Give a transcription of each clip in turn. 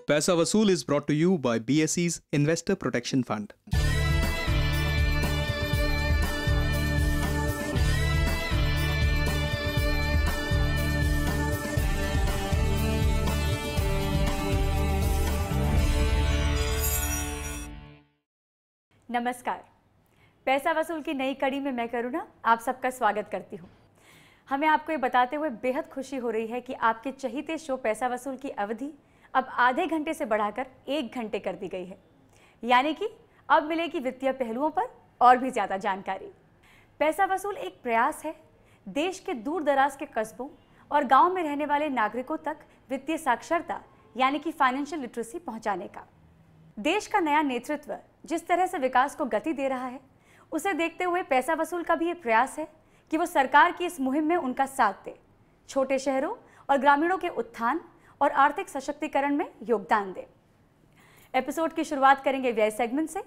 पैसा वसूल is brought to you by BSE's Investor Protection Fund. नमस्कार। पैसा वसूल की नई कड़ी में मैं करुणा आप सबका स्वागत करती हूँ। हमें आपको ये बताते हुए बेहद खुशी हो रही है कि आपके चहीते शो पैसा वसूल की अवधि अब आधे घंटे से बढ़ाकर 1 घंटे कर दी गई है। यानी कि अब मिलेगी वित्तीय पहलुओं पर और भी ज़्यादा जानकारी। पैसा वसूल एक प्रयास है देश के दूर दराज के कस्बों और गाँव में रहने वाले नागरिकों तक वित्तीय साक्षरता यानी कि फाइनेंशियल लिटरेसी पहुँचाने का। देश का नया नेतृत्व जिस तरह से विकास को गति दे रहा है, उसे देखते हुए पैसा वसूल का भी ये प्रयास है कि वो सरकार की इस मुहिम में उनका साथ दे, छोटे शहरों और ग्रामीणों के उत्थान और आर्थिक सशक्तिकरण में योगदान दे। एपिसोड की शुरुआत करेंगे व्यय सेगमेंट से,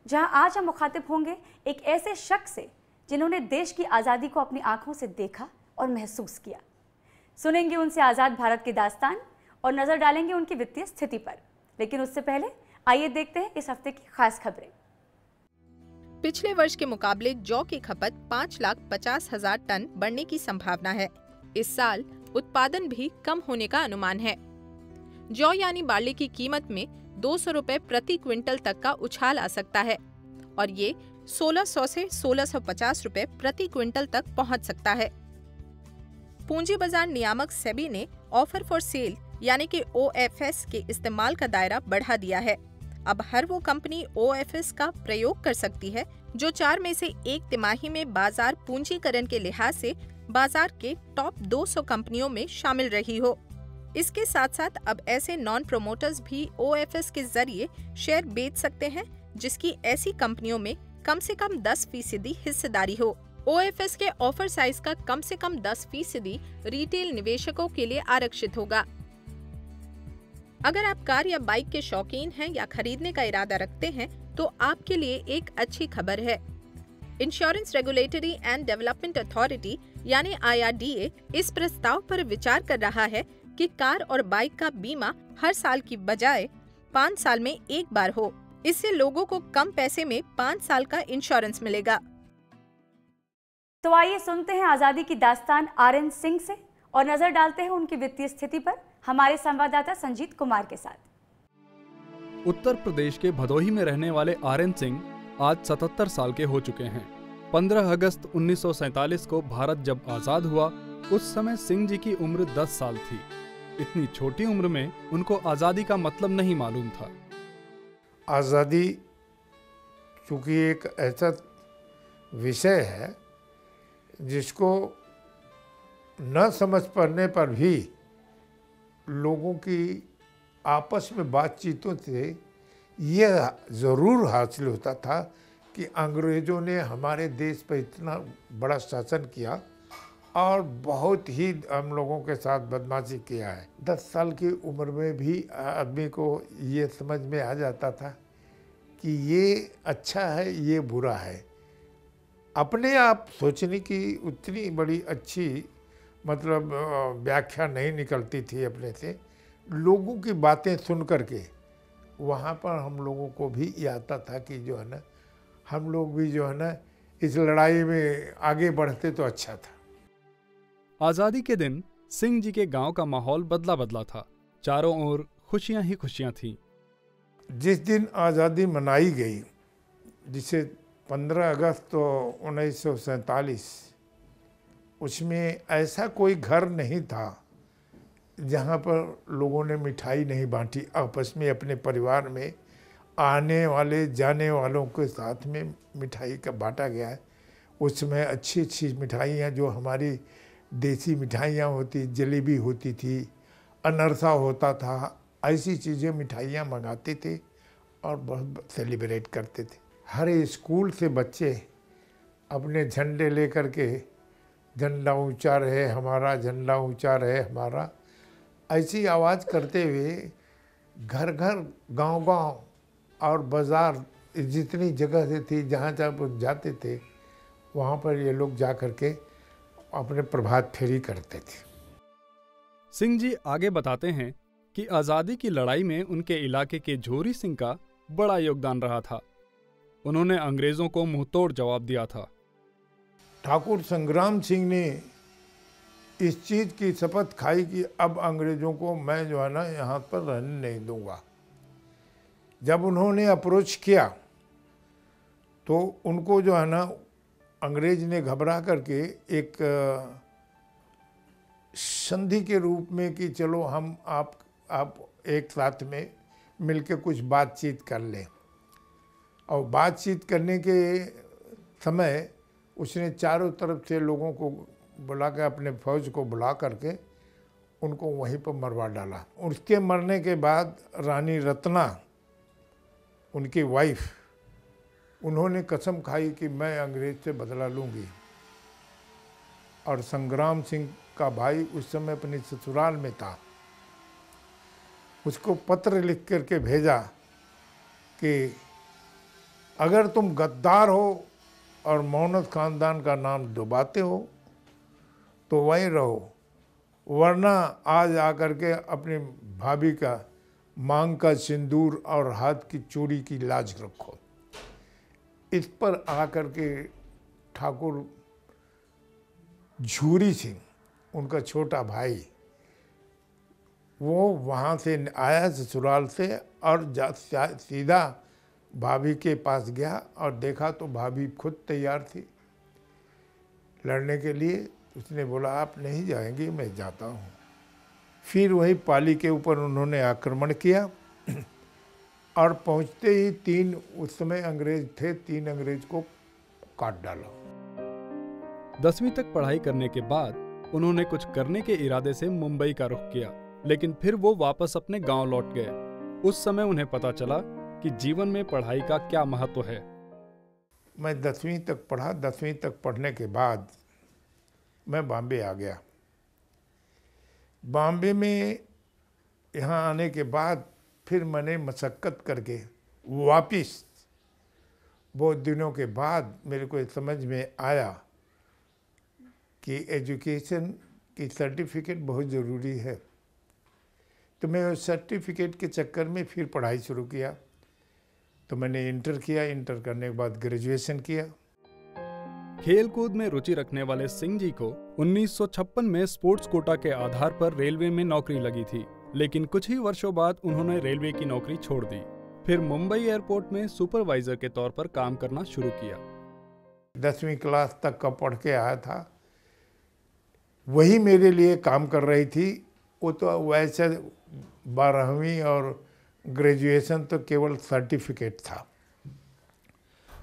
जहां आज हम मुखातिब होंगे एक ऐसे शख्स से जिन्होंने देश की आज़ादी को अपनी आंखों से देखा और महसूस किया। सुनेंगे उनसे आज़ाद भारत की दास्तान और नज़र डालेंगे उनकी वित्तीय स्थिति पर। लेकिन उससे पहले आइए देखते हैं इस हफ्ते की खास खबरें। पिछले वर्ष के मुकाबले जौ की खपत 5,50,000 टन बढ़ने की संभावना है। इस साल उत्पादन भी कम होने का अनुमान है। जौ यानी बार्ली की कीमत में 200 रुपए प्रति क्विंटल तक का उछाल आ सकता है और ये 1600 से 1650 रुपए प्रति क्विंटल तक पहुंच सकता है। पूंजी बाजार नियामक सेबी ने ऑफर फॉर सेल यानी कि OFS के इस्तेमाल का दायरा बढ़ा दिया है। अब हर वो कंपनी OFS का प्रयोग कर सकती है जो 4 में से 1 तिमाही में बाजार पूंजीकरण के लिहाज से बाजार के टॉप 200 कंपनियों में शामिल रही हो। इसके साथ साथ अब ऐसे नॉन प्रोमोटर्स भी OFS के जरिए शेयर बेच सकते हैं जिसकी ऐसी कंपनियों में कम से कम 10% हिस्सेदारी हो। OFS के ऑफर साइज का कम से कम 10% रिटेल निवेशकों के लिए आरक्षित होगा। अगर आप कार या बाइक के शौकीन हैं या खरीदने का इरादा रखते हैं तो आपके लिए एक अच्छी खबर है। Insurance regulatory and development authority यानी IRDA इस प्रस्ताव पर विचार कर रहा है कि कार और बाइक का बीमा हर साल की बजाय 5 साल में एक बार हो। इससे लोगों को कम पैसे में 5 साल का इंश्योरेंस मिलेगा। तो आइए सुनते हैं आजादी की दास्तान RN सिंह से और नजर डालते हैं उनकी वित्तीय स्थिति पर हमारे संवाददाता संजीत कुमार के साथ। उत्तर प्रदेश के भदोही में रहने वाले RN सिंह आज 77 साल के हो चुके हैं। 15 अगस्त 1947 को भारत जब आजाद हुआ उस समय सिंह जी की उम्र 10 साल थी। इतनी छोटी उम्र में उनको आजादी का मतलब नहीं मालूम था। आज़ादी चूँकि एक ऐसा विषय है जिसको न समझ पाने पर भी लोगों की आपस में बातचीतों से यह ज़रूर हासिल होता था कि अंग्रेज़ों ने हमारे देश पर इतना बड़ा शासन किया और बहुत ही हम लोगों के साथ बदमाशी किया है। 10 साल की उम्र में भी आदमी को ये समझ में आ जाता था कि ये अच्छा है ये बुरा है। अपने आप सोचने की उतनी बड़ी अच्छी मतलब व्याख्या नहीं निकलती थी अपने से। लोगों की बातें सुन करके वहाँ पर हम लोगों को भी ये आता था कि जो है ना हम लोग भी जो है ना इस लड़ाई में आगे बढ़ते तो अच्छा था। आजादी के दिन सिंह जी के गांव का माहौल बदला बदला था। चारों ओर खुशियां ही खुशियां थीं। जिस दिन आज़ादी मनाई गई जिसे 15 अगस्त तो 1947, उसमें ऐसा कोई घर नहीं था जहाँ पर लोगों ने मिठाई नहीं बांटी। आपस में अपने परिवार में आने वाले जाने वालों के साथ में मिठाई का बांटा गया है। उसमें अच्छी अच्छी मिठाइयाँ जो हमारी देसी मिठाइयाँ होती, जलेबी होती थी, अनरसा होता था, ऐसी चीज़ें मिठाइयाँ मंगाते थे और बहुत सेलिब्रेट करते थे। हर स्कूल से बच्चे अपने झंडे लेकर के झंडा ऊंचा रहे हमारा, झंडा ऊंचा रहे हमारा, ऐसी आवाज़ करते हुए घर घर गांव-गांव और बाज़ार जितनी जगह से थी जहाँ जहाँ जाते थे वहाँ पर ये लोग जा कर के अपने प्रभात फेरी करते थे। सिंह जी आगे बताते हैं कि आज़ादी की लड़ाई में उनके इलाके के झोरी सिंह का बड़ा योगदान रहा था। उन्होंने अंग्रेजों को मुंहतोड़ जवाब दिया था। ठाकुर संग्राम सिंह ने इस चीज़ की शपथ खाई कि अब अंग्रेज़ों को मैं जो है ना यहाँ पर रहने नहीं दूंगा। जब उन्होंने अप्रोच किया तो उनको जो है ना अंग्रेज ने घबरा करके एक संधि के रूप में कि चलो हम आप एक साथ में मिलके कुछ बातचीत कर लें। और बातचीत करने के समय उसने चारों तरफ से लोगों को बुला के, अपने फौज को बुला करके उनको वहीं पर मरवा डाला। उसके मरने के बाद रानी रत्ना, उनकी वाइफ, उन्होंने कसम खाई कि मैं अंग्रेज से बदला लूँगी। और संग्राम सिंह का भाई उस समय अपने ससुराल में था, उसको पत्र लिख करके भेजा कि अगर तुम गद्दार हो और मोहम्मद ख़ानदान का नाम डुबाते हो तो वहीं रहो, वरना आज आकर के अपनी भाभी का मांग का सिंदूर और हाथ की चूड़ी की लाज रखो। इस पर आकर के ठाकुर झूरी सिंह, उनका छोटा भाई, वो वहाँ से आया ससुराल से और सीधा भाभी के पास गया और देखा तो भाभी खुद तैयार थी लड़ने के लिए। उसने बोला आप नहीं जाएंगे, मैं जाता हूँ। फिर वही पाली के ऊपर उन्होंने आक्रमण किया और पहुँचते ही 3 उस समय अंग्रेज थे, 3 अंग्रेज को काट डाला। 10वीं तक पढ़ाई करने के बाद उन्होंने कुछ करने के इरादे से मुंबई का रुख किया, लेकिन फिर वो वापस अपने गांव लौट गए। उस समय उन्हें पता चला कि जीवन में पढ़ाई का क्या महत्व है। मैं 10वीं तक पढ़ा। 10वीं तक पढ़ने के बाद मैं बॉम्बे आ गया। बॉम्बे में यहाँ आने के बाद फिर मैंने मशक्क़त करके वापिस, बहुत दिनों के बाद मेरे को समझ में आया कि एजुकेशन की सर्टिफिकेट बहुत ज़रूरी है। तो मैं उस सर्टिफिकेट के चक्कर में फिर पढ़ाई शुरू किया। तो मैंने इंटर किया, इंटर करने के बाद ग्रेजुएशन किया। खेल कूद में रुचि रखने वाले सिंह जी को 1956 में स्पोर्ट्स कोटा के आधार पर रेलवे में नौकरी लगी थी, लेकिन कुछ ही वर्षों बाद उन्होंने रेलवे की नौकरी छोड़ दी। फिर मुंबई एयरपोर्ट में सुपरवाइजर के तौर पर काम करना शुरू किया। 10वीं क्लास तक का पढ़ के आया था, वही मेरे लिए काम कर रही थी। वो तो वैसे 12वीं और ग्रेजुएशन तो केवल सर्टिफिकेट था।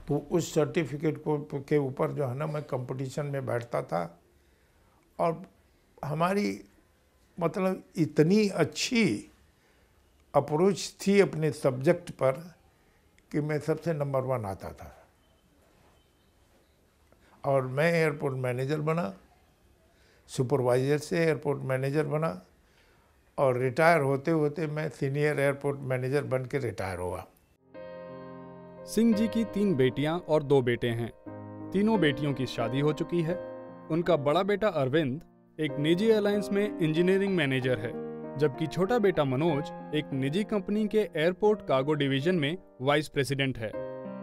तो उस सर्टिफिकेट को के ऊपर जो है ना मैं कंपटीशन में बैठता था और हमारी मतलब इतनी अच्छी अप्रोच थी अपने सब्जेक्ट पर कि मैं सबसे नंबर 1 आता था। और मैं एयरपोर्ट मैनेजर बना, सुपरवाइजर से एयरपोर्ट मैनेजर बना और रिटायर होते होते मैं सीनियर एयरपोर्ट मैनेजर बन के रिटायर हुआ। सिंह जी की 3 बेटियां और 2 बेटे हैं। तीनों बेटियों की शादी हो चुकी है। उनका बड़ा बेटा अरविंद एक निजी एयरलाइंस में इंजीनियरिंग मैनेजर है, जबकि छोटा बेटा मनोज एक निजी कंपनी के एयरपोर्ट कार्गो डिवीजन में वाइस प्रेसिडेंट है।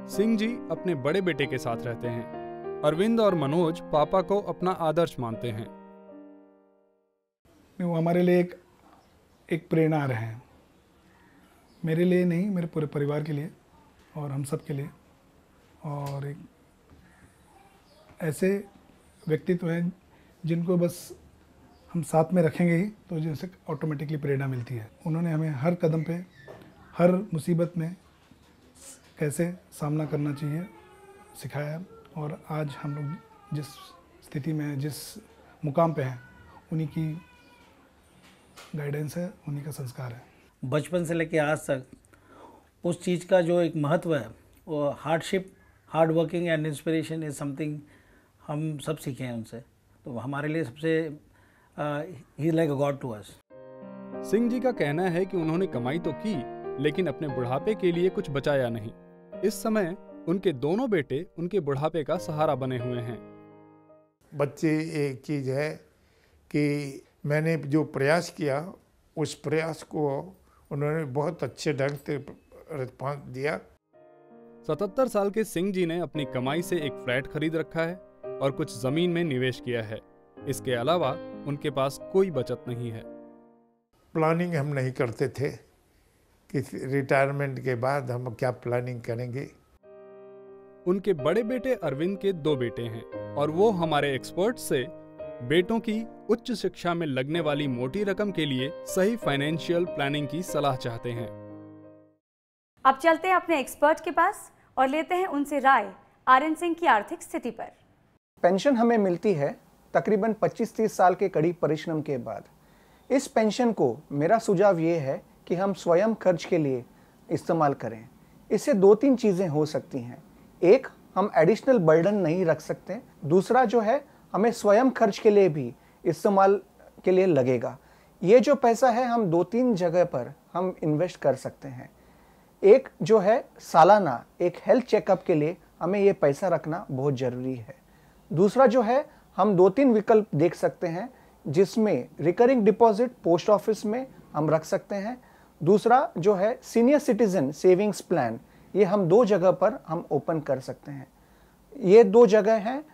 सिंह जी अपने बड़े बेटे के साथ रहते हैं। अरविंद और मनोज पापा को अपना आदर्श मानते हैं। वो हमारे लिए एक प्रेरणा रहे हैं, मेरे लिए नहीं, मेरे पूरे परिवार के लिए और हम सब के लिए। और एक ऐसे व्यक्तित्व हैं जिनको बस हम साथ में रखेंगे ही तो जिनसे ऑटोमेटिकली प्रेरणा मिलती है। उन्होंने हमें हर कदम पे, हर मुसीबत में कैसे सामना करना चाहिए सिखाया। और आज हम लोग जिस स्थिति में, जिस मुकाम पे हैं, उन्हीं की गाइडेंस है, उन्हीं का संस्कार है। बचपन से लेकर आज तक उस चीज़ का जो एक महत्व है, वो hardship, hard working and inspiration is something हम सब सीखे हैं उनसे। तो हमारे लिए सबसे ही like a god to us. Singh ji का कहना है कि उन्होंने कमाई तो की, लेकिन अपने बुढ़ापे के लिए कुछ बचाया नहीं। इस समय उनके दोनों बेटे उनके बुढ़ापे का सहारा बने हुए हैं। बच्चे एक चीज़ है कि मैंने जो प्रयास किया उस प्रयास को उन्होंने बहुत अच्छे ढंग से रिस्पॉन्स दिया। 77 साल के सिंह जी ने अपनी कमाई से एक फ्लैट खरीद रखा है और कुछ जमीन में निवेश किया है। इसके अलावा उनके पास कोई बचत नहीं है। प्लानिंग हम नहीं करते थे कि रिटायरमेंट के बाद हम क्या प्लानिंग करेंगे। उनके बड़े बेटे अरविंद के 2 बेटे हैं और वो हमारे एक्सपर्ट से बेटों की उच्च शिक्षा में लगने वाली मोटी रकम के लिए सही फाइनेंशियल प्लानिंग की सलाह चाहते हैं। अब चलते हैं अपने एक्सपर्ट के पास और लेते हैं उनसे राय आर्यन सिंह की आर्थिक स्थिति पर। पेंशन हमें मिलती है तकरीबन 25-30 साल के कड़ी परिश्रम के बाद। इस पेंशन को मेरा सुझाव ये है कि हम स्वयं खर्च के लिए इस्तेमाल करें। इससे 2-3 चीज़ें हो सकती हैं। एक, हम एडिशनल बर्डन नहीं रख सकते। दूसरा जो है, हमें स्वयं खर्च के लिए भी इस्तेमाल के लिए लगेगा। ये जो पैसा है हम 2-3 जगह पर हम इन्वेस्ट कर सकते हैं। एक जो है सालाना एक हेल्थ चेकअप के लिए हमें ये पैसा रखना बहुत ज़रूरी है। दूसरा जो है, हम 2-3 विकल्प देख सकते हैं जिसमें रिकरिंग डिपॉजिट पोस्ट ऑफिस में हम रख सकते हैं। दूसरा जो है सीनियर सिटीजन सेविंग्स प्लान, ये हम 2 जगह पर हम ओपन कर सकते हैं। ये 2 जगह हैं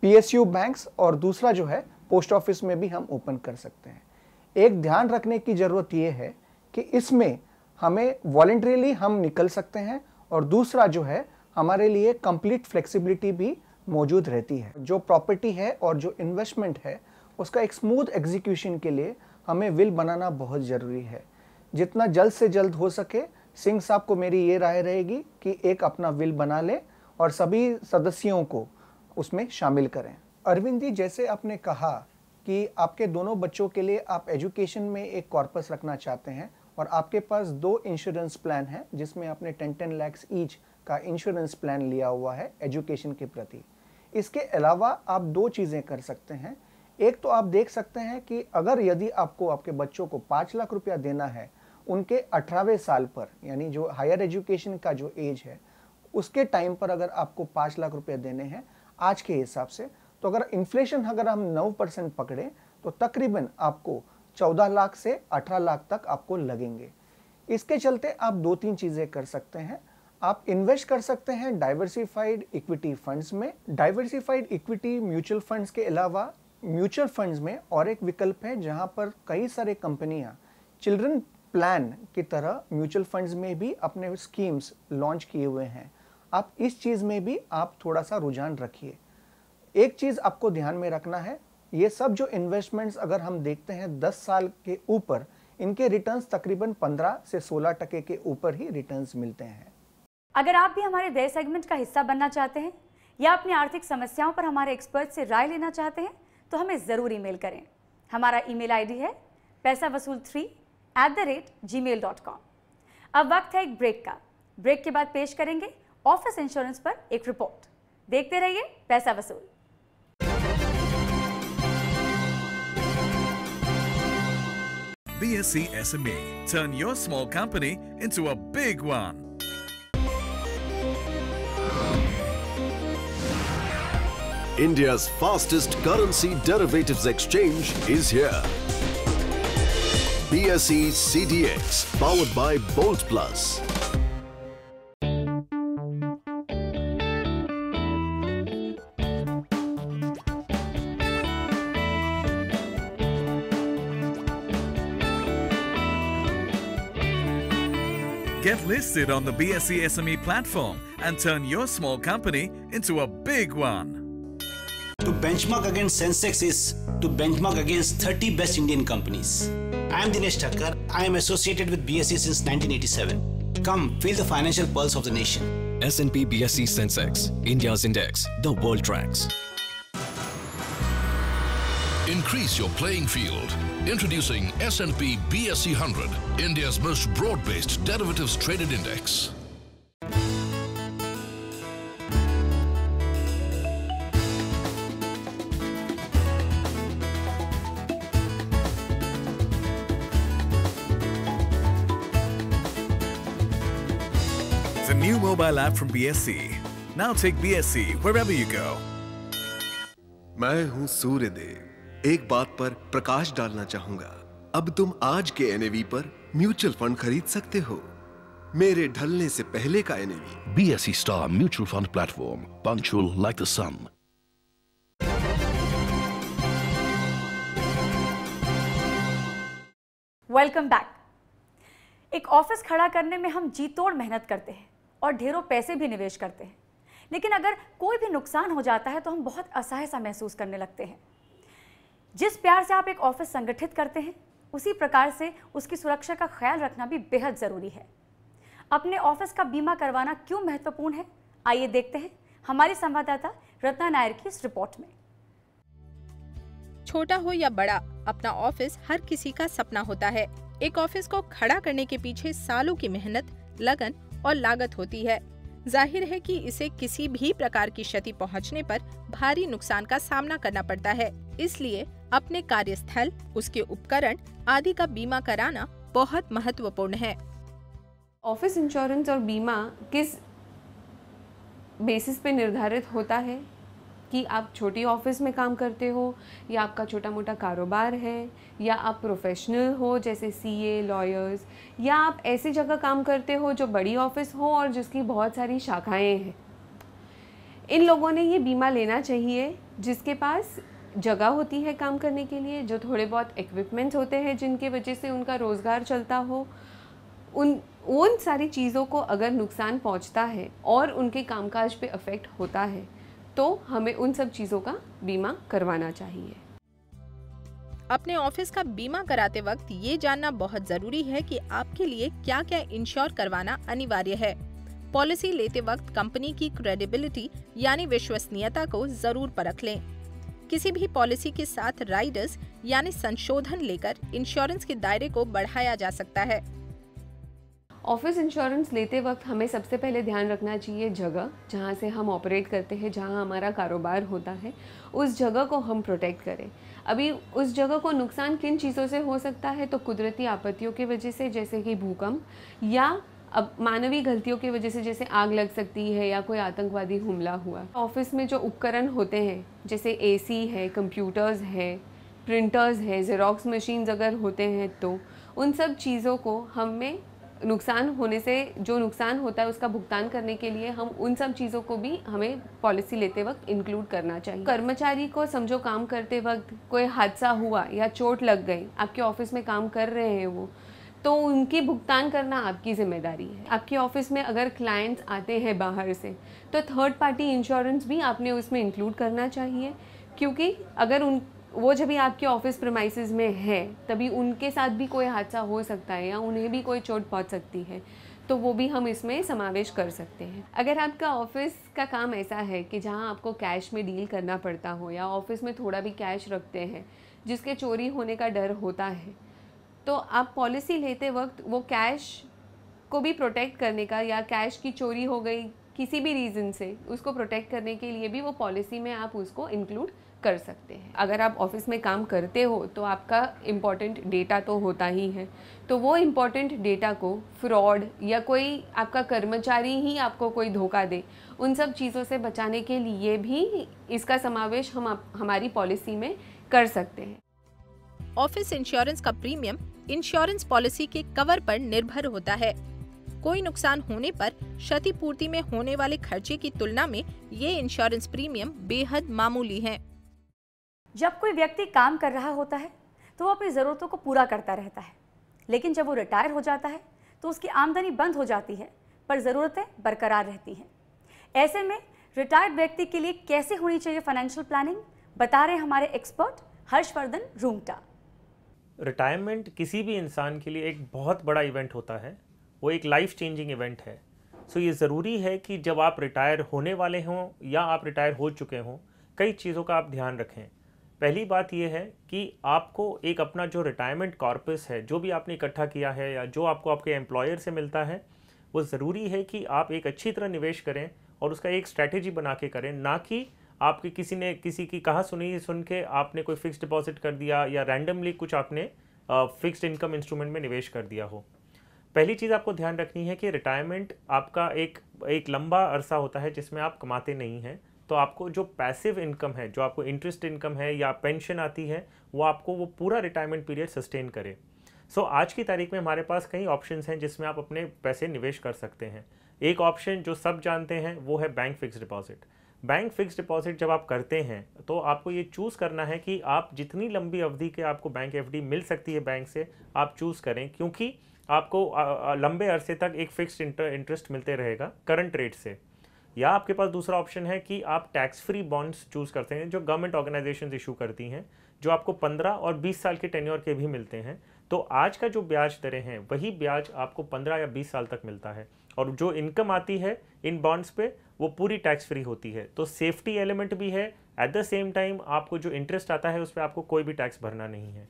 PSU बैंक्स और दूसरा जो है पोस्ट ऑफिस में भी हम ओपन कर सकते हैं। एक ध्यान रखने की ज़रूरत ये है कि इसमें हमें वॉलंटरीली हम निकल सकते हैं और दूसरा जो है हमारे लिए कंप्लीट फ्लेक्सिबिलिटी भी मौजूद रहती है। जो प्रॉपर्टी है और जो इन्वेस्टमेंट है उसका एक स्मूथ एग्जीक्यूशन के लिए हमें विल बनाना बहुत ज़रूरी है। जितना जल्द से जल्द हो सके सिंह साहब को मेरी ये राय रहेगी कि एक अपना विल बना ले और सभी सदस्यों को उसमें शामिल करें। अरविंद जी, जैसे आपने कहा कि आपके दोनों बच्चों के लिए आप एजुकेशन में एक कॉर्पस रखना चाहते हैं और आपके पास 2 इंश्योरेंस प्लान है जिसमें आपने 10 लाख ईच का इंश्योरेंस प्लान लिया हुआ है एजुकेशन के प्रति। इसके अलावा आप 2 चीज़ें कर सकते हैं। एक तो आप देख सकते हैं कि अगर यदि आपको आपके बच्चों को 5 लाख रुपया देना है उनके 18वें साल पर, यानी जो हायर एजुकेशन का जो एज है उसके टाइम पर अगर आपको 5 लाख रुपया देने हैं आज के हिसाब से, तो अगर इन्फ्लेशन अगर हम 9% पकड़ें तो तकरीबन आपको 14 लाख से 18 लाख तक आपको लगेंगे। इसके चलते आप 2-3 चीज़ें कर सकते हैं। आप इन्वेस्ट कर सकते हैं डाइवर्सिफाइड इक्विटी फंड्स में। डाइवर्सिफाइड इक्विटी म्यूचुअल फंड्स के अलावा म्यूचुअल फंड्स में और एक विकल्प है जहां पर कई सारे कंपनियां चिल्ड्रन प्लान की तरह म्यूचुअल फंड्स में भी अपने स्कीम्स लॉन्च किए हुए हैं। आप इस चीज़ में भी आप थोड़ा सा रुझान रखिए। एक चीज़ आपको ध्यान में रखना है, ये सब जो इन्वेस्टमेंट्स अगर हम देखते हैं 10 साल के ऊपर, इनके रिटर्न्स तकरीबन 15 से 16% के ऊपर ही रिटर्न्स मिलते हैं। अगर आप भी हमारे दे सेगमेंट का हिस्सा बनना चाहते हैं या अपनी आर्थिक समस्याओं पर हमारे एक्सपर्ट से राय लेना चाहते हैं तो हमें ज़रूर ईमेल करें। हमारा ईमेल आईडी है paisavasool3@gmail.com। अब वक्त है एक ब्रेक का। ब्रेक के बाद पेश करेंगे ऑफिस इंश्योरेंस पर एक रिपोर्ट। देखते रहिए पैसा वसूल। BSc SME. Turn your small company into a big one. India's fastest currency derivatives exchange is here. BSE CDX, powered by Bolt Plus. Get listed on the BSE SME platform and turn your small company into a big one. To benchmark against Sensex is to benchmark against 30 best Indian companies. I am Dinesh Thakkar. I am associated with BSE since 1987. Come, feel the financial pulse of the nation. S&P BSE Sensex, India's index, the world tracks. Increase your playing field. Introducing S&P BSE 100, India's most broad-based derivatives traded index. The new mobile app from BSE. Now take BSE wherever you go. मैं हूं सूर्यदेव। एक बात पर प्रकाश डालना चाहूंगा। अब तुम आज के NAV पर म्यूचुअल फंड खरीद सकते हो। मेरे ढलने से पहले का NAV। BSE Star Mutual Fund Platform. Punctual like the sun. Welcome back. एक ऑफिस खड़ा करने में हम जी तोड़ मेहनत करते हैं और ढेरों पैसे भी निवेश करते हैं, लेकिन अगर कोई भी नुकसान हो जाता है तो हम बहुत असहाय सा महसूस करने लगते हैं। जिस प्यार से आप एक ऑफिस संगठित करते हैं, उसी प्रकार से उसकी सुरक्षा का ख्याल रखना भी बेहद ज़रूरी है। अपने ऑफिस का बीमा करवाना क्यों महत्वपूर्ण है, आइए देखते हैं हमारी संवाददाता रत्ना नायर की इस रिपोर्ट में। छोटा हो या बड़ा, अपना ऑफिस हर किसी का सपना होता है। एक ऑफिस को खड़ा करने के पीछे सालों की मेहनत, लगन और लागत होती है। जाहिर है कि इसे किसी भी प्रकार की क्षति पहुंचने पर भारी नुकसान का सामना करना पड़ता है। इसलिए अपने कार्यस्थल, उसके उपकरण आदि का बीमा कराना बहुत महत्वपूर्ण है। ऑफिस इंश्योरेंस और बीमा किस बेसिस पे निर्धारित होता है कि आप छोटी ऑफिस में काम करते हो या आपका छोटा मोटा कारोबार है या आप प्रोफेशनल हो जैसे CA, लॉयर्स, या आप ऐसी जगह काम करते हो जो बड़ी ऑफिस हो और जिसकी बहुत सारी शाखाएं हैं। इन लोगों ने ये बीमा लेना चाहिए जिसके पास जगह होती है काम करने के लिए, जो थोड़े बहुत इक्विपमेंट्स होते हैं जिनकी वजह से उनका रोज़गार चलता हो। उन सारी चीज़ों को अगर नुकसान पहुंचता है और उनके कामकाज पे अफेक्ट होता है तो हमें उन सब चीज़ों का बीमा करवाना चाहिए। अपने ऑफिस का बीमा कराते वक्त ये जानना बहुत जरूरी है कि आपके लिए क्या क्या इंश्योर करवाना अनिवार्य है। पॉलिसी लेते वक्त कंपनी की क्रेडिबिलिटी यानी विश्वसनीयता को जरूर परख लें। किसी भी पॉलिसी के साथ राइडर्स यानी संशोधन लेकर इंश्योरेंस के दायरे को बढ़ाया जा सकता है। ऑफिस इंश्योरेंस लेते वक्त हमें सबसे पहले ध्यान रखना चाहिए जगह जहाँ से हम ऑपरेट करते हैं, जहाँ हमारा कारोबार होता है, उस जगह को हम प्रोटेक्ट करें। अभी उस जगह को नुकसान किन चीज़ों से हो सकता है, तो कुदरती आपत्तियों की वजह से जैसे कि भूकंप, या अब मानवीय गलतियों की वजह से जैसे आग लग सकती है या कोई आतंकवादी हमला हुआ। ऑफिस में जो उपकरण होते हैं जैसे AC है, कंप्यूटर्स है, प्रिंटर्स है, ज़ेरॉक्स मशीन्स अगर होते हैं तो उन सब चीज़ों को हमें नुकसान होने से जो नुकसान होता है उसका भुगतान करने के लिए हम उन सब चीज़ों को भी हमें पॉलिसी लेते वक्त इंक्लूड करना चाहिए। कर्मचारी को समझो काम करते वक्त कोई हादसा हुआ या चोट लग गई, आपके ऑफिस में काम कर रहे हैं वो, तो उनकी भुगतान करना आपकी जिम्मेदारी है। आपके ऑफिस में अगर क्लाइंट्स आते हैं बाहर से तो थर्ड पार्टी इंश्योरेंस भी आपने उसमें इंक्लूड करना चाहिए, क्योंकि अगर वो जब भी आपके ऑफिस प्रेमाइसेस में है तभी उनके साथ भी कोई हादसा हो सकता है या उन्हें भी कोई चोट पहुंच सकती है, तो वो भी हम इसमें समावेश कर सकते हैं। अगर आपका ऑफिस का काम ऐसा है कि जहां आपको कैश में डील करना पड़ता हो या ऑफिस में थोड़ा भी कैश रखते हैं जिसके चोरी होने का डर होता है, तो आप पॉलिसी लेते वक्त वो कैश को भी प्रोटेक्ट करने का, या कैश की चोरी हो गई किसी भी रीज़न से उसको प्रोटेक्ट करने के लिए भी वो पॉलिसी में आप उसको इंक्लूड कर सकते हैं। अगर आप ऑफिस में काम करते हो तो आपका इम्पॉर्टेंट डेटा तो होता ही है, तो वो इम्पॉर्टेंट डेटा को फ्रॉड या कोई आपका कर्मचारी ही आपको कोई धोखा दे, उन सब चीज़ों से बचाने के लिए भी इसका समावेश हम हमारी पॉलिसी में कर सकते हैं। ऑफिस इंश्योरेंस का प्रीमियम इंश्योरेंस पॉलिसी के कवर पर निर्भर होता है। कोई नुकसान होने पर क्षतिपूर्ति में होने वाले खर्चे की तुलना में ये इंश्योरेंस प्रीमियम बेहद मामूली है। जब कोई व्यक्ति काम कर रहा होता है तो वो अपनी ज़रूरतों को पूरा करता रहता है, लेकिन जब वो रिटायर हो जाता है तो उसकी आमदनी बंद हो जाती है पर ज़रूरतें बरकरार रहती हैं। ऐसे में रिटायर्ड व्यक्ति के लिए कैसे होनी चाहिए फाइनेंशियल प्लानिंग, बता रहे हमारे एक्सपर्ट हर्षवर्धन रूंगटा। रिटायरमेंट किसी भी इंसान के लिए एक बहुत बड़ा इवेंट होता है, वो एक लाइफ चेंजिंग इवेंट है। सो ये ज़रूरी है कि जब आप रिटायर होने वाले हों या आप रिटायर हो चुके हों, कई चीज़ों का आप ध्यान रखें। पहली बात यह है कि आपको एक अपना जो रिटायरमेंट कॉर्पस है, जो भी आपने इकट्ठा किया है या जो आपको आपके एम्प्लॉयर से मिलता है, वो ज़रूरी है कि आप एक अच्छी तरह निवेश करें और उसका एक स्ट्रैटेजी बना के करें, ना कि आपके किसी की कहा सुनी सुन के आपने कोई फिक्स डिपॉजिट कर दिया या रैंडमली कुछ आपने फिक्स्ड इनकम इंस्ट्रूमेंट में निवेश कर दिया हो। पहली चीज़ आपको ध्यान रखनी है कि रिटायरमेंट आपका एक लंबा अरसा होता है जिसमें आप कमाते नहीं हैं, तो आपको जो पैसिव इनकम है, जो आपको इंटरेस्ट इनकम है या पेंशन आती है, वो आपको वो पूरा रिटायरमेंट पीरियड सस्टेन करे। सो आज की तारीख में हमारे पास कई ऑप्शंस हैं जिसमें आप अपने पैसे निवेश कर सकते हैं। एक ऑप्शन जो सब जानते हैं वो है bank fix deposit. Bank fix deposit जब आप करते हैं तो आपको ये चूज़ करना है कि आप जितनी लंबी अवधि के आपको बैंक एफडी मिल सकती है बैंक से आप चूज़ करें, क्योंकि आपको लंबे अरसे तक एक फिक्स्ड इंटरेस्ट मिलते रहेगा करंट रेट से। या आपके पास दूसरा ऑप्शन है कि आप टैक्स फ्री बॉन्ड्स चूज़ करते हैं जो गवर्नमेंट ऑर्गेनाइजेशंस इशू करती हैं, जो आपको 15 और 20 साल के टेन्योर के भी मिलते हैं। तो आज का जो ब्याज दरें हैं वही ब्याज आपको 15 या 20 साल तक मिलता है, और जो इनकम आती है इन बॉन्ड्स पे वो पूरी टैक्स फ्री होती है। तो सेफ्टी एलिमेंट भी है, एट द सेम टाइम आपको जो इंटरेस्ट आता है उस पर आपको कोई भी टैक्स भरना नहीं है।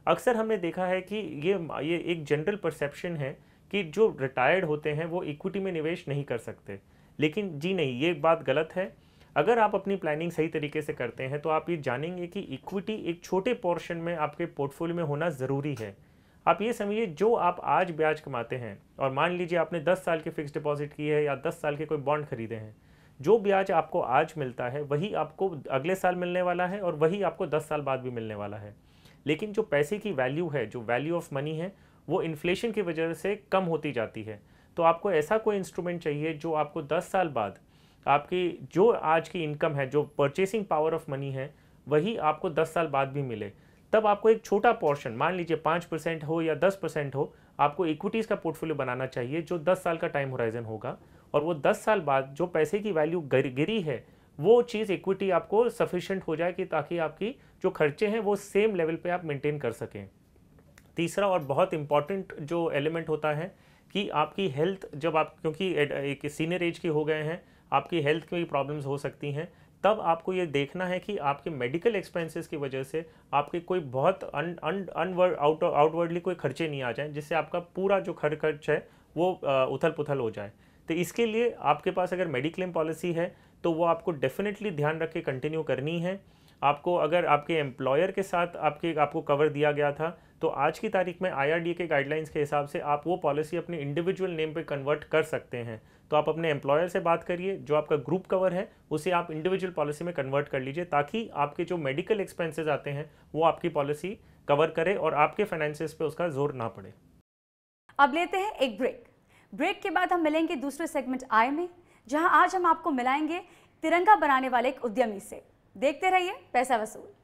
अक्सर हमने देखा है कि ये एक जनरल परसेप्शन है कि जो रिटायर्ड होते हैं वो इक्विटी में निवेश नहीं कर सकते, लेकिन जी नहीं, ये बात गलत है। अगर आप अपनी प्लानिंग सही तरीके से करते हैं तो आप ये जानेंगे कि इक्विटी एक छोटे पोर्शन में आपके पोर्टफोलियो में होना ज़रूरी है। आप ये समझिए, जो आप आज ब्याज कमाते हैं और मान लीजिए आपने 10 साल की फिक्स डिपॉजिट की है या 10 साल के कोई बॉन्ड खरीदे हैं, जो ब्याज आपको आज मिलता है वही आपको अगले साल मिलने वाला है और वही आपको 10 साल बाद भी मिलने वाला है। लेकिन जो पैसे की वैल्यू है, जो वैल्यू ऑफ मनी है, वो इन्फ्लेशन की वजह से कम होती जाती है। तो आपको ऐसा कोई इंस्ट्रूमेंट चाहिए जो आपको 10 साल बाद आपकी जो आज की इनकम है, जो परचेसिंग पावर ऑफ मनी है, वही आपको 10 साल बाद भी मिले। तब आपको एक छोटा पोर्शन, मान लीजिए 5% हो या 10% हो, आपको इक्विटीज़ का पोर्टफोलियो बनाना चाहिए जो 10 साल का टाइम होराइजन होगा, और वो 10 साल बाद जो पैसे की वैल्यू गिरी है वो चीज़ इक्विटी आपको सफिशिएंट हो जाए कि ताकि आपकी जो खर्चे हैं वो सेम लेवल पे आप मेंटेन कर सकें। तीसरा और बहुत इंपॉर्टेंट जो एलिमेंट होता है कि आपकी हेल्थ, जब आप क्योंकि एक सीनियर एज के हो गए हैं, आपकी हेल्थ में प्रॉब्लम्स हो सकती हैं, तब आपको ये देखना है कि आपके मेडिकल एक्सपेंसेस की वजह से आपके कोई बहुत आउटवर्डली कोई खर्चे नहीं आ जाएं जिससे आपका पूरा जो खर्च है वो उथल पुथल हो जाए। तो इसके लिए आपके पास अगर मेडिक्लेम पॉलिसी है तो वो आपको डेफिनेटली ध्यान रख के कंटिन्यू करनी है। आपको अगर आपके एम्प्लॉयर के साथ आपको कवर दिया गया था तो आज की तारीख में IRDA के गाइडलाइंस के हिसाब से आप वो पॉलिसी अपने इंडिविजुअल नेम पे कन्वर्ट कर सकते हैं। तो आप अपने एम्प्लॉयर से बात करिए, जो आपका ग्रुप कवर है उसे आप इंडिविजुअल पॉलिसी में कन्वर्ट कर लीजिए, ताकि आपके जो मेडिकल एक्सपेंसेस आते हैं वो आपकी पॉलिसी कवर करे और आपके फाइनेंसेस पे उसका जोर ना पड़े। अब लेते हैं एक ब्रेक के बाद हम मिलेंगे दूसरे सेगमेंट आय में, जहां आज हम आपको मिलाएंगे तिरंगा बनाने वाले एक उद्यमी से। देखते रहिए पैसा वसूल।